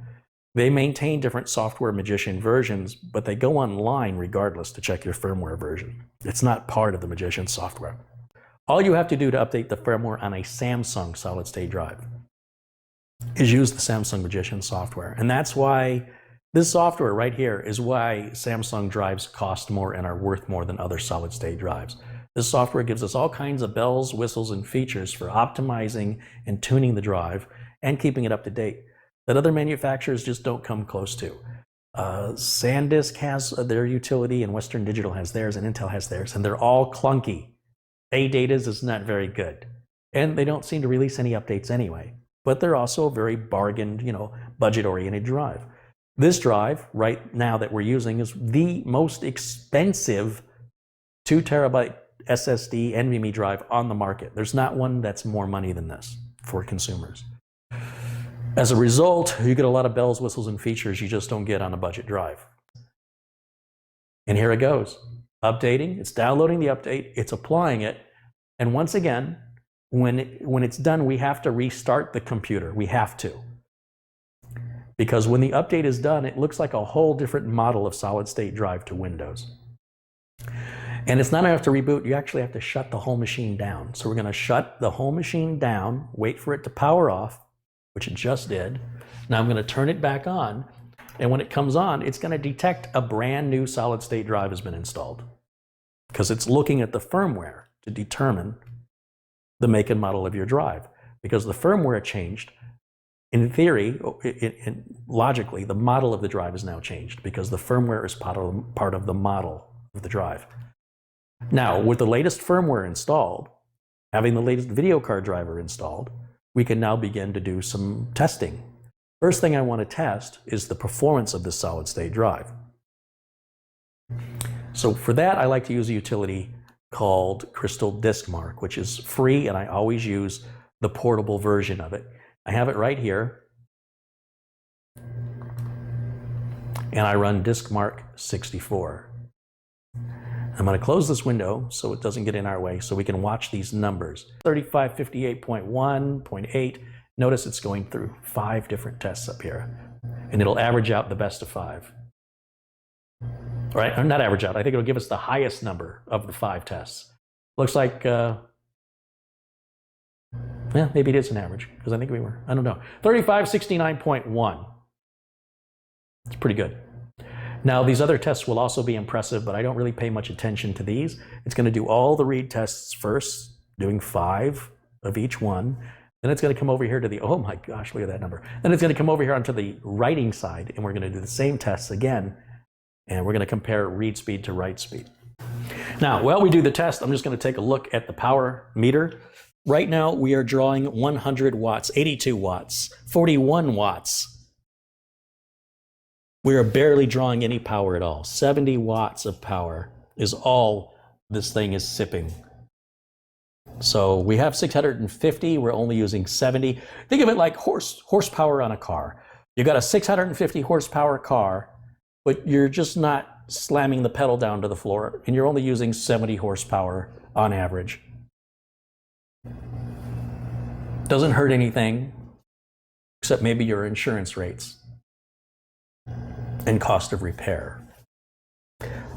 they maintain different software Magician versions, but they go online regardless to check your firmware version. It's not part of the Magician software. All you have to do to update the firmware on a Samsung solid state drive is use the Samsung Magician software. And that's why this software right here is why Samsung drives cost more and are worth more than other solid state drives. This software gives us all kinds of bells, whistles, and features for optimizing and tuning the drive and keeping it up to date that other manufacturers just don't come close to. SanDisk has their utility, and Western Digital has theirs, and Intel has theirs, and they're all clunky. ADATA's is not very good, and they don't seem to release any updates anyway. But they're also a very bargained, budget-oriented drive. This drive right now that we're using is the most expensive 2 terabyte SSD NVMe drive on the market. There's not one that's more money than this for consumers. As a result, you get a lot of bells, whistles, and features you just don't get on a budget drive. And here it goes. Updating, it's downloading the update, it's applying it, and once again, when it's done, we have to restart the computer. We have to. Because when the update is done, it looks like a whole different model of solid state drive to Windows. And it's not enough to reboot, you actually have to shut the whole machine down. So we're going to shut the whole machine down, wait for it to power off, which it just did. Now I'm going to turn it back on, and when it comes on, it's going to detect a brand new solid state drive has been installed, because it's looking at the firmware to determine the make and model of your drive. Because the firmware changed, In theory, logically, the model of the drive is now changed because the firmware is part of the model of the drive. Now, with the latest firmware installed, having the latest video card driver installed, we can now begin to do some testing. First thing I want to test is the performance of this solid-state drive. So for that, I like to use a utility called Crystal Disk Mark, which is free, and I always use the portable version of it. I have it right here, and I run Disk Mark 64. I'm going to close this window so it doesn't get in our way, so we can watch these numbers. 3558.1.8. Notice it's going through 5 different tests up here, and it'll average out the best of 5. Right? Or not average out. I think it'll give us the highest number of the 5 tests. Looks like, yeah, maybe it is an average, because I think we were, I don't know. 3569.1. It's pretty good. Now, these other tests will also be impressive, but I don't really pay much attention to these. It's going to do all the read tests first, doing 5 of each one. Then it's going to come over here to the, oh my gosh, look at that number. Then it's going to come over here onto the writing side, and we're going to do the same tests again, and we're going to compare read speed to write speed. Now, while we do the test, I'm just going to take a look at the power meter. Right now, we are drawing 100 watts, 82 watts, 41 watts. We are barely drawing any power at all. 70 watts of power is all this thing is sipping. So we have 650, we're only using 70. Think of it like horsepower on a car. You got a 650 horsepower car, but you're just not slamming the pedal down to the floor, and you're only using 70 horsepower on average. Doesn't hurt anything, except maybe your insurance rates and cost of repair.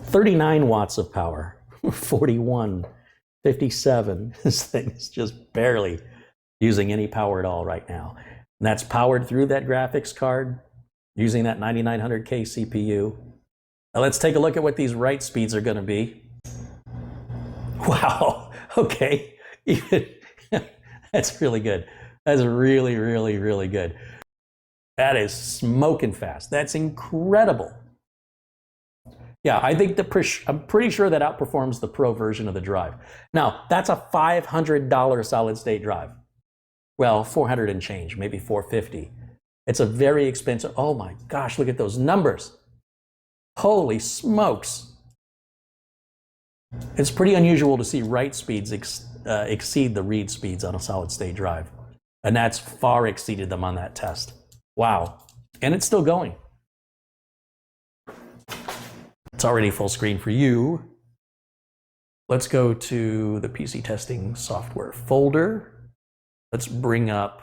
39 watts of power, 41, 57. This thing is just barely using any power at all right now. And that's powered through that graphics card using that 9900K CPU. Now let's take a look at what these write speeds are going to be. Wow, okay. That's really good. That's really, really, really good. That is smoking fast. That's incredible. Yeah, I think I'm pretty sure that outperforms the Pro version of the drive. Now, that's a $500 solid state drive. Well, 400 and change, maybe 450. It's a very expensive, oh my gosh, look at those numbers. Holy smokes. It's pretty unusual to see write speeds exceed the read speeds on a solid state drive. And that's far exceeded them on that test. Wow. And it's still going. It's already full screen for you. Let's go to the PC testing software folder. Let's bring up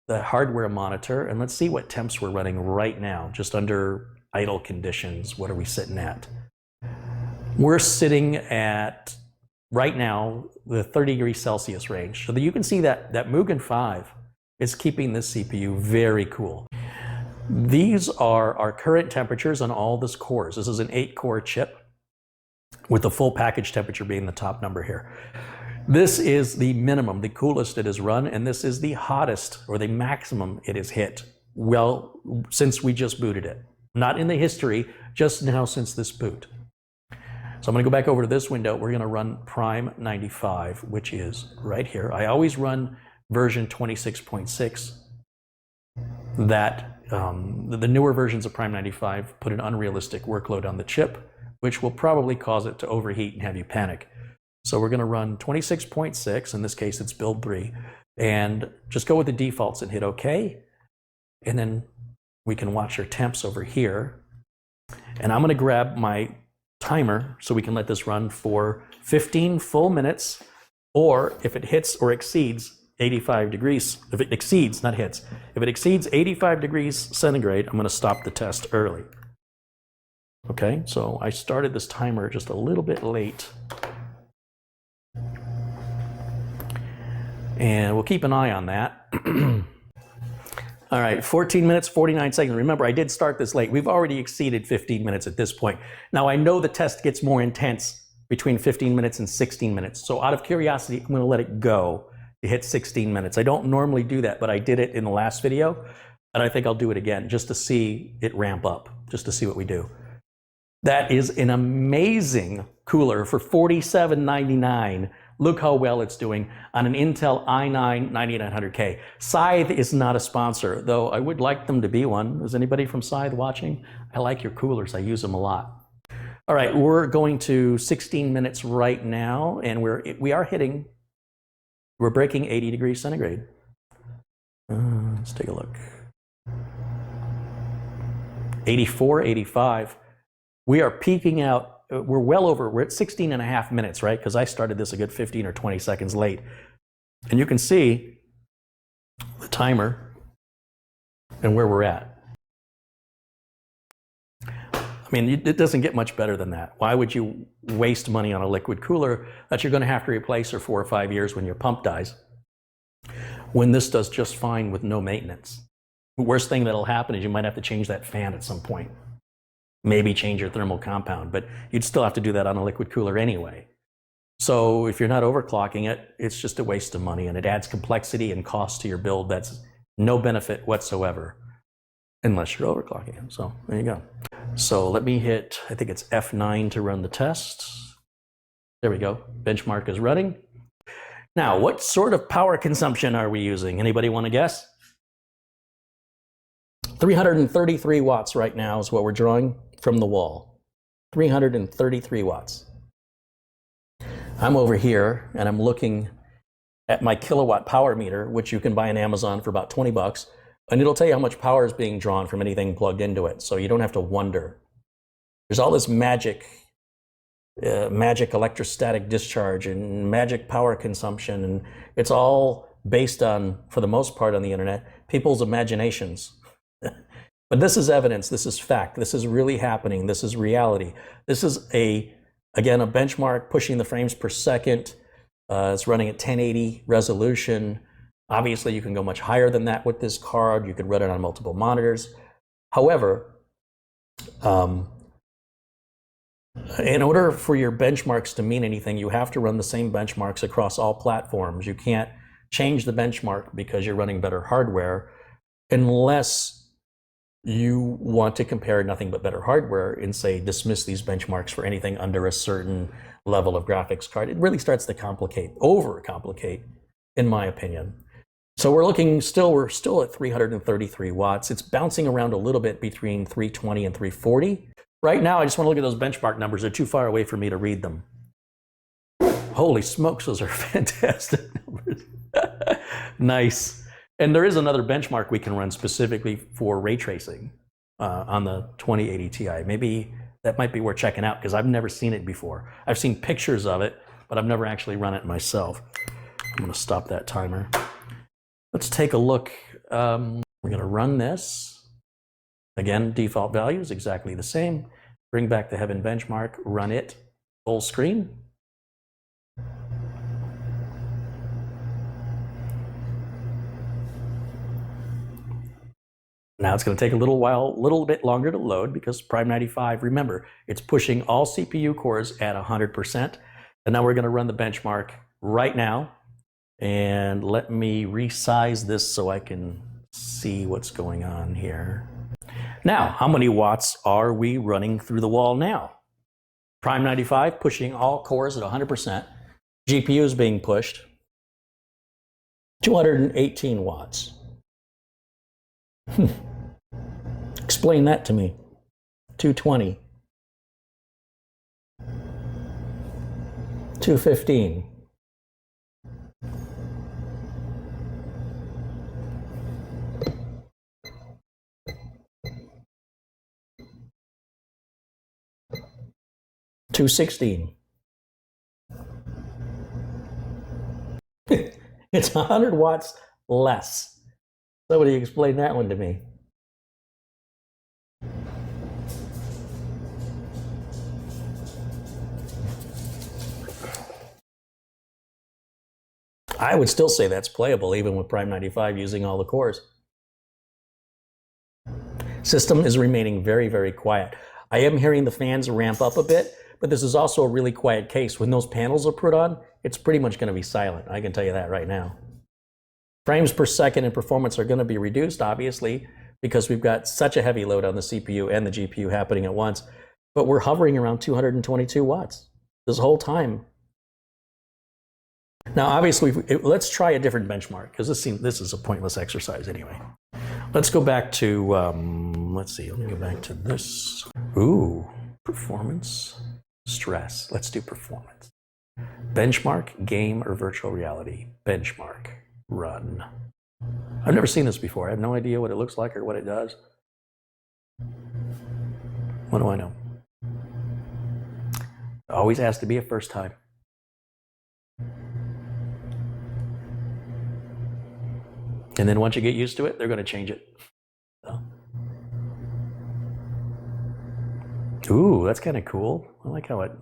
the hardware monitor and let's see what temps we're running right now, just under idle conditions. What are we sitting at? We're sitting at, right now, the 30 degrees Celsius range. So that you can see that Mugen 5 is keeping this CPU very cool. These are our current temperatures on all this cores. This is an 8-core chip with the full package temperature being the top number here. This is the minimum, the coolest it has run, and this is the hottest or the maximum it has hit, well, since we just booted it. Not in the history, just now since this boot. So I'm going to go back over to this window. We're going to run Prime 95, which is right here. I always run version 26.6. The newer versions of Prime 95 put an unrealistic workload on the chip, which will probably cause it to overheat and have you panic. So we're going to run 26.6, in this case it's build 3, and just go with the defaults and hit OK. And then we can watch our temps over here. And I'm going to grab my timer so we can let this run for 15 full minutes, or if it hits or exceeds 85 degrees, if it exceeds, not hits, if it exceeds 85 degrees centigrade, I'm going to stop the test early. Okay, so I started this timer just a little bit late. And we'll keep an eye on that. All right, 14 minutes, 49 seconds. Remember, I did start this late. We've already exceeded 15 minutes at this point. Now, I know the test gets more intense between 15 minutes and 16 minutes. So out of curiosity, I'm going to let it go you hit 16 minutes. I don't normally do that, but I did it in the last video, and I think I'll do it again just to see it ramp up, just to see what we do. That is an amazing cooler for $47.99. Look how well it's doing on an Intel i9 9900K. Scythe is not a sponsor, though I would like them to be one. Is anybody from Scythe watching? I like your coolers. I use them a lot. All right, we're going to 16 minutes right now, and we're breaking 80 degrees centigrade. Let's take a look. 84, 85. We are peaking out. We're at 16 and a half minutes, right? Because I started this a good 15 or 20 seconds late. And you can see the timer and where we're at. I mean, it doesn't get much better than that. Why would you waste money on a liquid cooler that you're going to have to replace for 4 or 5 years when your pump dies, when this does just fine with no maintenance? The worst thing that'll happen is you might have to change that fan at some point. Maybe change your thermal compound, but you'd still have to do that on a liquid cooler anyway. So if you're not overclocking it, it's just a waste of money, and it adds complexity and cost to your build that's no benefit whatsoever, unless you're overclocking it. So there you go. So let me hit, I think it's F9 to run the test. There we go. Benchmark is running. Now, what sort of power consumption are we using? Anybody want to guess? 333 watts right now is what we're drawing from the wall. 333 watts. I'm over here and I'm looking at my kilowatt power meter, which you can buy on Amazon for about 20 bucks. And it'll tell you how much power is being drawn from anything plugged into it. So you don't have to wonder. There's all this magic electrostatic discharge and magic power consumption. And it's all based on, for the most part on the internet, people's imaginations. But this is evidence, this is fact, this is really happening, this is reality. This is again, a benchmark pushing the frames per second. It's running at 1080 resolution. Obviously, you can go much higher than that with this card. You could run it on multiple monitors. However, in order for your benchmarks to mean anything, you have to run the same benchmarks across all platforms. You can't change the benchmark because you're running better hardware unless you want to compare nothing but better hardware and say dismiss these benchmarks for anything under a certain level of graphics card. It really starts to overcomplicate, in my opinion. So we're still at 333 watts. It's bouncing around a little bit between 320 and 340. Right now, I just want to look at those benchmark numbers. They're too far away for me to read them. Holy smokes, those are fantastic numbers. Nice. And there is another benchmark we can run specifically for ray tracing on the 2080 Ti. Maybe that might be worth checking out because I've never seen it before. I've seen pictures of it, but I've never actually run it myself. I'm going to stop that timer. Let's take a look. We're going to run this. Again, default value is exactly the same. Bring back the Heaven benchmark, run it full screen. Now it's going to take a little bit longer to load because Prime 95, remember, it's pushing all CPU cores at 100%. And now we're going to run the benchmark right now. And let me resize this so I can see what's going on here. Now, how many watts are we running through the wall now? Prime 95 pushing all cores at 100%. GPU is being pushed. 218 watts. Explain that to me. 220. 215. $216. It's 100 watts less. Somebody explain that one to me. I would still say that's playable even with Prime 95 using all the cores. System is remaining very, very quiet. I am hearing the fans ramp up a bit, but this is also a really quiet case. When those panels are put on, it's pretty much going to be silent. I can tell you that right now. Frames per second and performance are going to be reduced, obviously, because we've got such a heavy load on the CPU and the GPU happening at once. But we're hovering around 222 watts this whole time. Now, obviously, let's try a different benchmark, because this is a pointless exercise anyway. Let's go back to, let's see, let me go back to this. Ooh, performance, stress. Let's do performance. Benchmark, game, or virtual reality. Benchmark, run. I've never seen this before. I have no idea what it looks like or what it does. What do I know? Always has to be a first time. And then once you get used to it, they're going to change it. So. Ooh, that's kind of cool. I like how it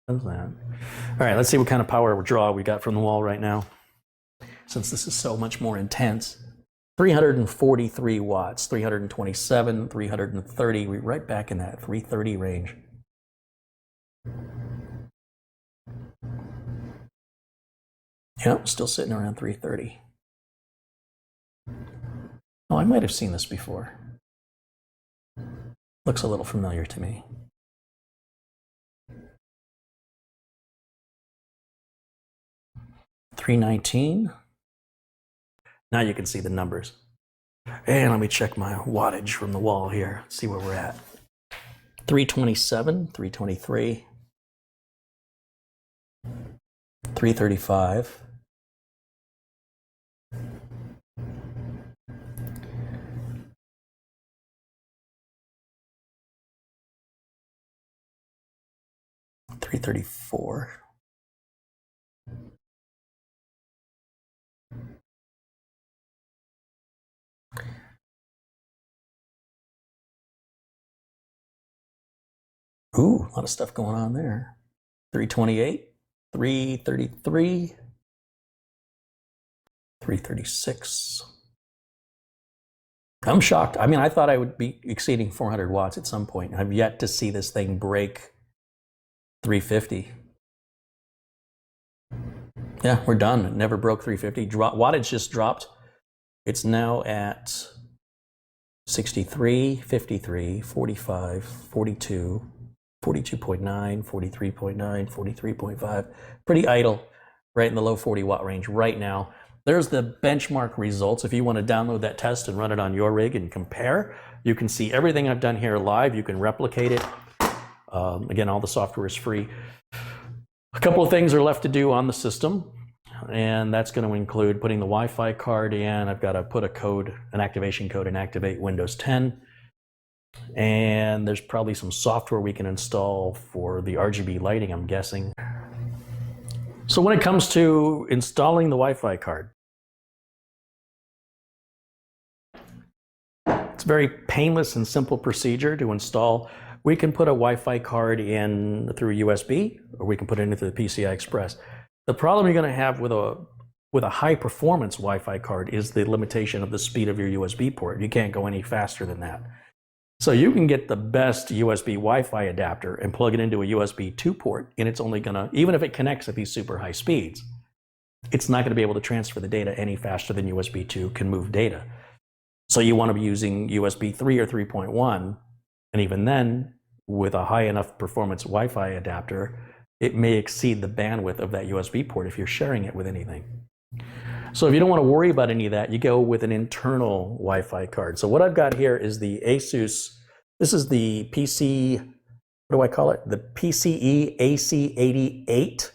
does that. All right, let's see what kind of power draw we got from the wall right now. Since this is so much more intense. 343 watts, 327, 330. We're right back in that 330 range. Yep, still sitting around 330. Oh, I might have seen this before. Looks a little familiar to me. $319. Now you can see the numbers. And let me check my wattage from the wall here. See where we're at. 327, 323, 335. $334. Ooh, a lot of stuff going on there. 328, 333, 336. I'm shocked. I mean, I thought I would be exceeding 400 watts at some point. I've yet to see this thing break 350. Yeah, we're done. It never broke 350. Wattage just dropped. It's now at 63, 53, 45, 42, 42.9, 43.9, 43.5. Pretty idle, right in the low 40 watt range right now. There's the benchmark results. If you want to download that test and run it on your rig and compare, you can see everything I've done here live. You can replicate it. Again, all the software is free. A couple of things are left to do on the system, and that's going to include putting the Wi-Fi card in. I've got to put a code, an activation code, and activate Windows 10. And there's probably some software we can install for the RGB lighting, I'm guessing. So when it comes to installing the Wi-Fi card, it's a very painless and simple procedure to install. We can put a Wi-Fi card in through USB, or we can put it into the PCI Express. The problem you're going to have with a high-performance Wi-Fi card is the limitation of the speed of your USB port. You can't go any faster than that. So you can get the best USB Wi-Fi adapter and plug it into a USB 2 port, and it's only going to, even if it connects at these super high speeds, it's not going to be able to transfer the data any faster than USB 2 can move data. So you want to be using USB 3 or 3.1, and even then, with a high enough performance Wi-Fi adapter, it may exceed the bandwidth of that USB port if you're sharing it with anything. So if you don't want to worry about any of that, you go with an internal Wi-Fi card. So what I've got here is the ASUS, this is the PC, what do I call it? The PCIe AC88.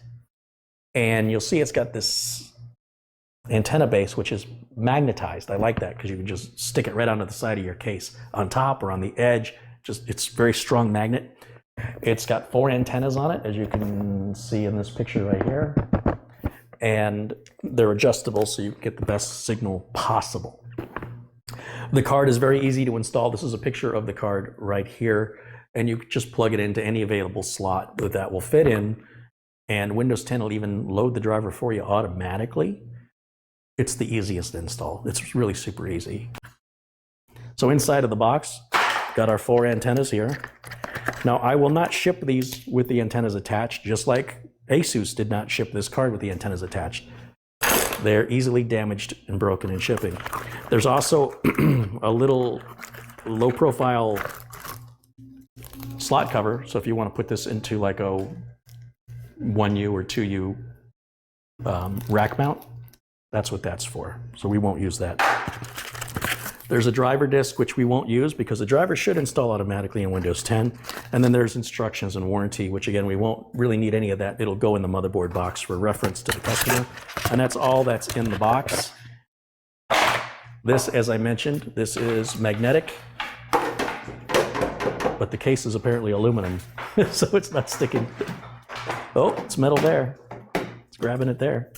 And you'll see it's got this antenna base, which is magnetized. I like that because you can just stick it right onto the side of your case, on top or on the edge. Just, it's a very strong magnet. It's got 4 antennas on it, as you can see in this picture right here. And they're adjustable so you get the best signal possible. The card is very easy to install. This is a picture of the card right here, and you just plug it into any available slot that will fit in, and Windows 10 will even load the driver for you automatically. It's the easiest install. It's really super easy. So inside of the box, got our 4 antennas here. Now, I will not ship these with the antennas attached, just like ASUS did not ship this card with the antennas attached. They're easily damaged and broken in shipping. There's also a little low profile slot cover. So if you want to put this into like a 1U or 2U rack mount, that's what that's for. So we won't use that. There's a driver disk, which we won't use because the driver should install automatically in Windows 10. And then there's instructions and warranty, which again, we won't really need any of that. It'll go in the motherboard box for reference to the customer. And that's all that's in the box. This, as I mentioned, this is magnetic, but the case is apparently aluminum, so it's not sticking. Oh, it's metal there. It's grabbing it there.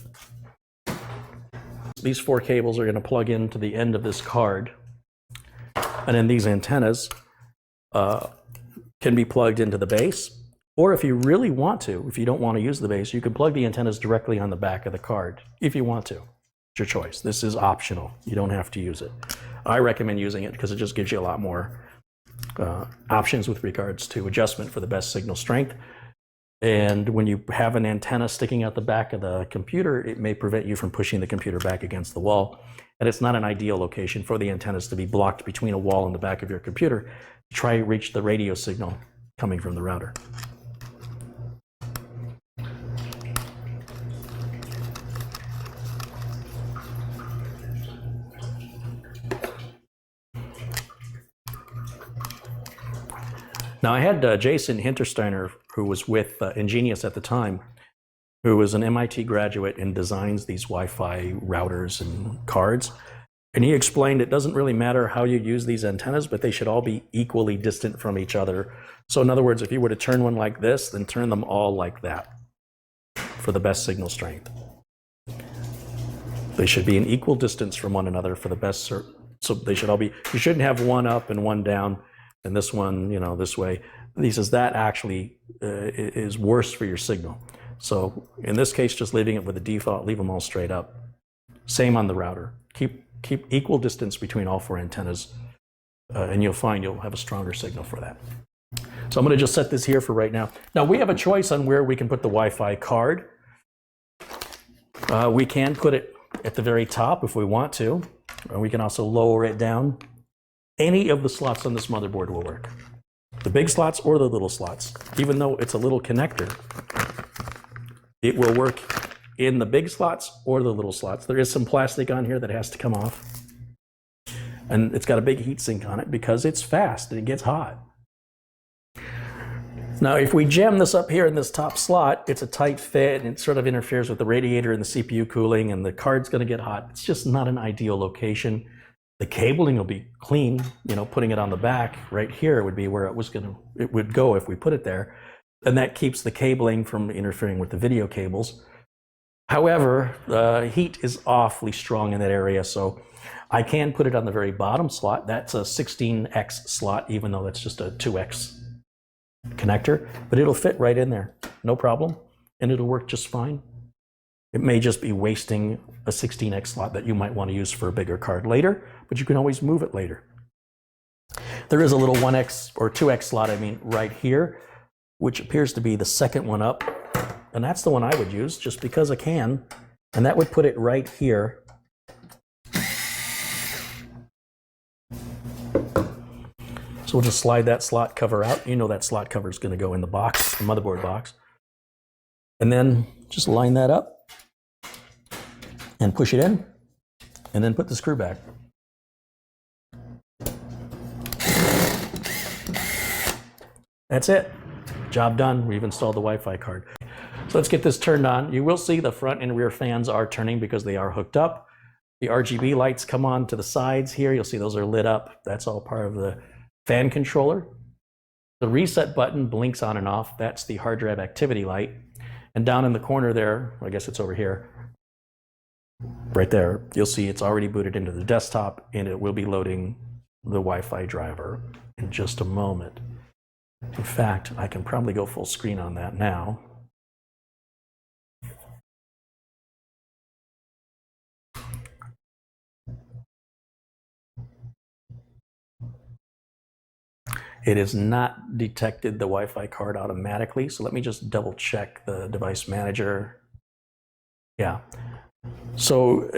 These 4 cables are going to plug into the end of this card. And then these antennas can be plugged into the base. Or if you really want to, if you don't want to use the base, you can plug the antennas directly on the back of the card if you want to. It's your choice. This is optional. You don't have to use it. I recommend using it because it just gives you a lot more options with regards to adjustment for the best signal strength. And when you have an antenna sticking out the back of the computer, it may prevent you from pushing the computer back against the wall. And it's not an ideal location for the antennas to be blocked between a wall and the back of your computer. Try to reach the radio signal coming from the router. Now I had Jason Hintersteiner, who was with Ingenious at the time, who was an MIT graduate and designs these Wi-Fi routers and cards. And he explained it doesn't really matter how you use these antennas, but they should all be equally distant from each other. So in other words, if you were to turn one like this, then turn them all like that for the best signal strength. They should be an equal distance from one another for the best, so they should all be, you shouldn't have one up and one down and this one, you know, this way. He says that actually is worse for your signal. So in this case, just leaving it with the default, leave them all straight up. Same on the router. Keep equal distance between all 4 antennas, and you'll find you'll have a stronger signal for that. So I'm going to just set this here for right now. Now we have a choice on where we can put the Wi-Fi card. We can put it at the very top if we want to, or we can also lower it down. Any of the slots on this motherboard will work. The big slots or the little slots. Even though it's a little connector, it will work in the big slots or the little slots. There is some plastic on here that has to come off. And it's got a big heat sink on it because it's fast and it gets hot. Now, if we jam this up here in this top slot, it's a tight fit and it sort of interferes with the radiator and the CPU cooling, and the card's going to get hot. It's just not an ideal location. The cabling will be clean, you know, putting it on the back right here would be where it would go if we put it there. And that keeps the cabling from interfering with the video cables. However, the heat is awfully strong in that area, so I can put it on the very bottom slot. That's a 16X slot, even though that's just a 2X connector, but it'll fit right in there, no problem, and it'll work just fine. It may just be wasting a 16X slot that you might want to use for a bigger card later, but you can always move it later. There is a little 1X or 2X slot, right here, which appears to be the second one up, and that's the one I would use just because I can, and that would put it right here. So we'll just slide that slot cover out. You know that slot cover is going to go in the box, the motherboard box. And then just line that up and push it in, and then put the screw back. That's it. Job done. We've installed the Wi-Fi card. So let's get this turned on. You will see the front and rear fans are turning because they are hooked up. The RGB lights come on to the sides here. You'll see those are lit up. That's all part of the fan controller. The reset button blinks on and off. That's the hard drive activity light. And down in the corner there, I guess it's over here, right there, you'll see it's already booted into the desktop, and it will be loading the Wi-Fi driver in just a moment. In fact, I can probably go full screen on that now. It has not detected the Wi-Fi card automatically, so let me just double check the device manager. Yeah, So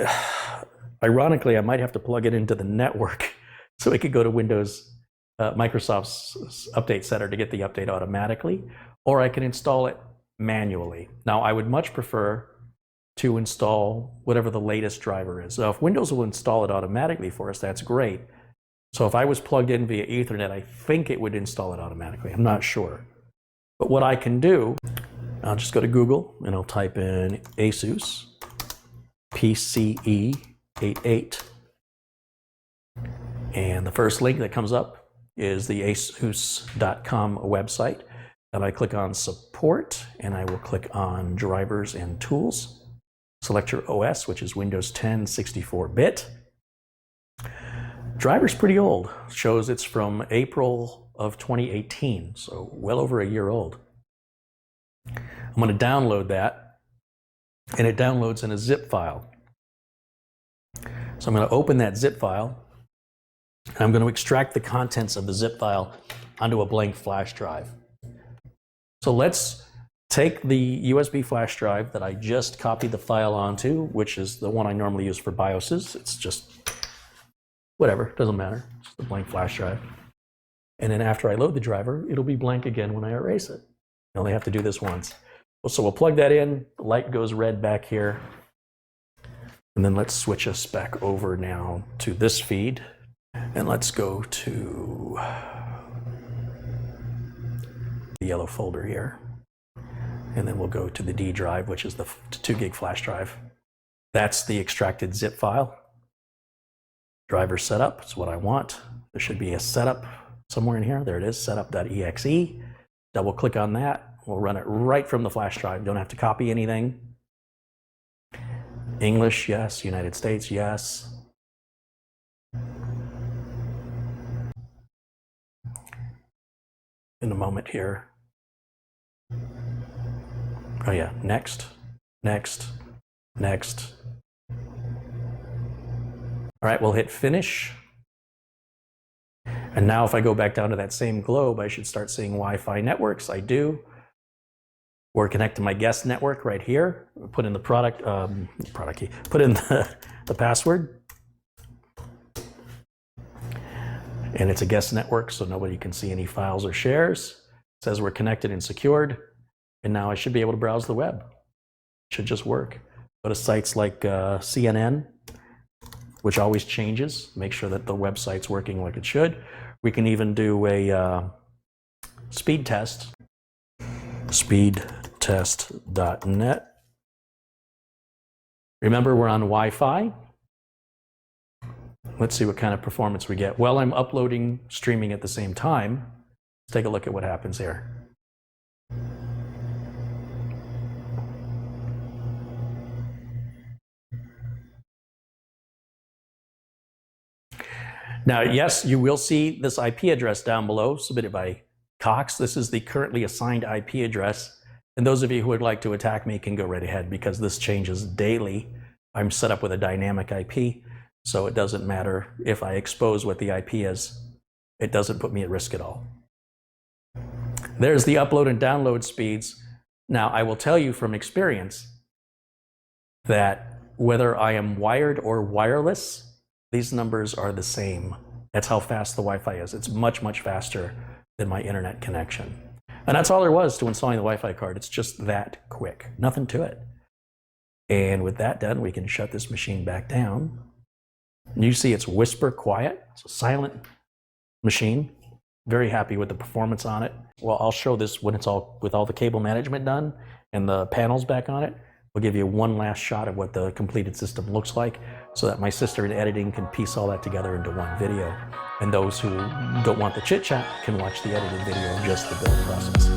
ironically, I might have to plug it into the network so it could go to Windows, Microsoft's update center to get the update automatically, or I can install it manually. Now, I would much prefer to install whatever the latest driver is. Now, if Windows will install it automatically for us, that's great. So if I was plugged in via Ethernet, I think it would install it automatically. I'm not sure. But what I can do, I'll just go to Google and I'll type in ASUS PCIe88. And the first link that comes up is the asus.com website. And I click on support and I will click on drivers and tools. Select your OS, which is Windows 10 64-bit. Driver's pretty old. Shows it's from April of 2018, so well over a year old. I'm going to download that, and it downloads in a zip file. So I'm going to open that zip file, and I'm going to extract the contents of the zip file onto a blank flash drive. So let's take the USB flash drive that I just copied the file onto, which is the one I normally use for BIOSes. It's just whatever, doesn't matter. It's just a blank flash drive. And then after I load the driver, it'll be blank again when I erase it. I only have to do this once. So we'll plug that in, the light goes red back here. And then let's switch us back over now to this feed. And let's go to the yellow folder here. And then we'll go to the D drive, which is the 2 gig flash drive. That's the extracted zip file. Driver setup is what I want. There should be a setup somewhere in here. There it is, setup.exe. Double click on that. We'll run it right from the flash drive. Don't have to copy anything. English, yes. United States, yes. In a moment here. Oh yeah, next, next, next. All right, we'll hit finish. And now if I go back down to that same globe, I should start seeing Wi-Fi networks. I do. Or connect to my guest network right here. Put in the product key. Put in the password. And it's a guest network, so nobody can see any files or shares. It says we're connected and secured. And now I should be able to browse the web. It should just work. Go to sites like CNN, which always changes. Make sure that the website's working like it should. We can even do a speed test. Speedtest.net. Remember, we're on Wi-Fi. Let's see what kind of performance we get. Well, I'm uploading, streaming at the same time. Let's take a look at what happens here. Now, yes, you will see this IP address down below, submitted by Cox. This is the currently assigned IP address. And those of you who would like to attack me can go right ahead because this changes daily. I'm set up with a dynamic IP, so it doesn't matter if I expose what the IP is. It doesn't put me at risk at all. There's the upload and download speeds. Now, I will tell you from experience that whether I am wired or wireless, these numbers are the same. That's how fast the Wi-Fi is. It's much, much faster than my internet connection. And that's all there was to installing the Wi-Fi card. It's just that quick, nothing to it. And with that done, we can shut this machine back down. And you see it's whisper quiet. It's a silent machine. Very happy with the performance on it. Well, I'll show this when it's all with all the cable management done and the panels back on it. We'll give you one last shot of what the completed system looks like so that my sister in editing can piece all that together into one video. And those who don't want the chit chat can watch the edited video of just the build process.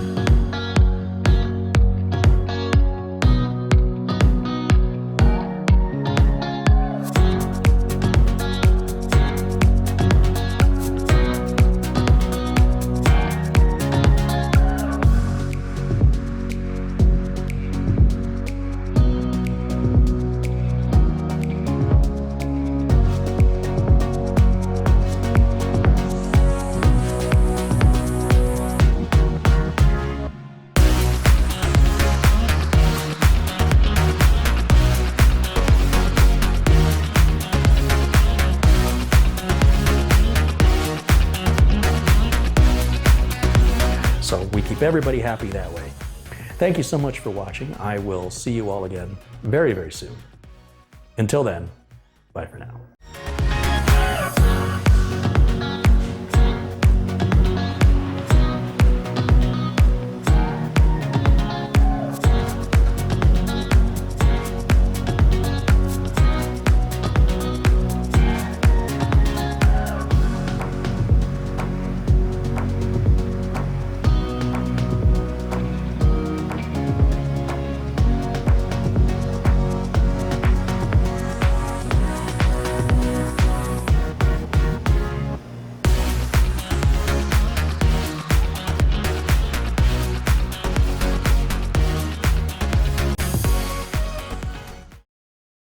So we keep everybody happy that way. Thank you so much for watching. I will see you all again very, very soon. Until then, bye for now.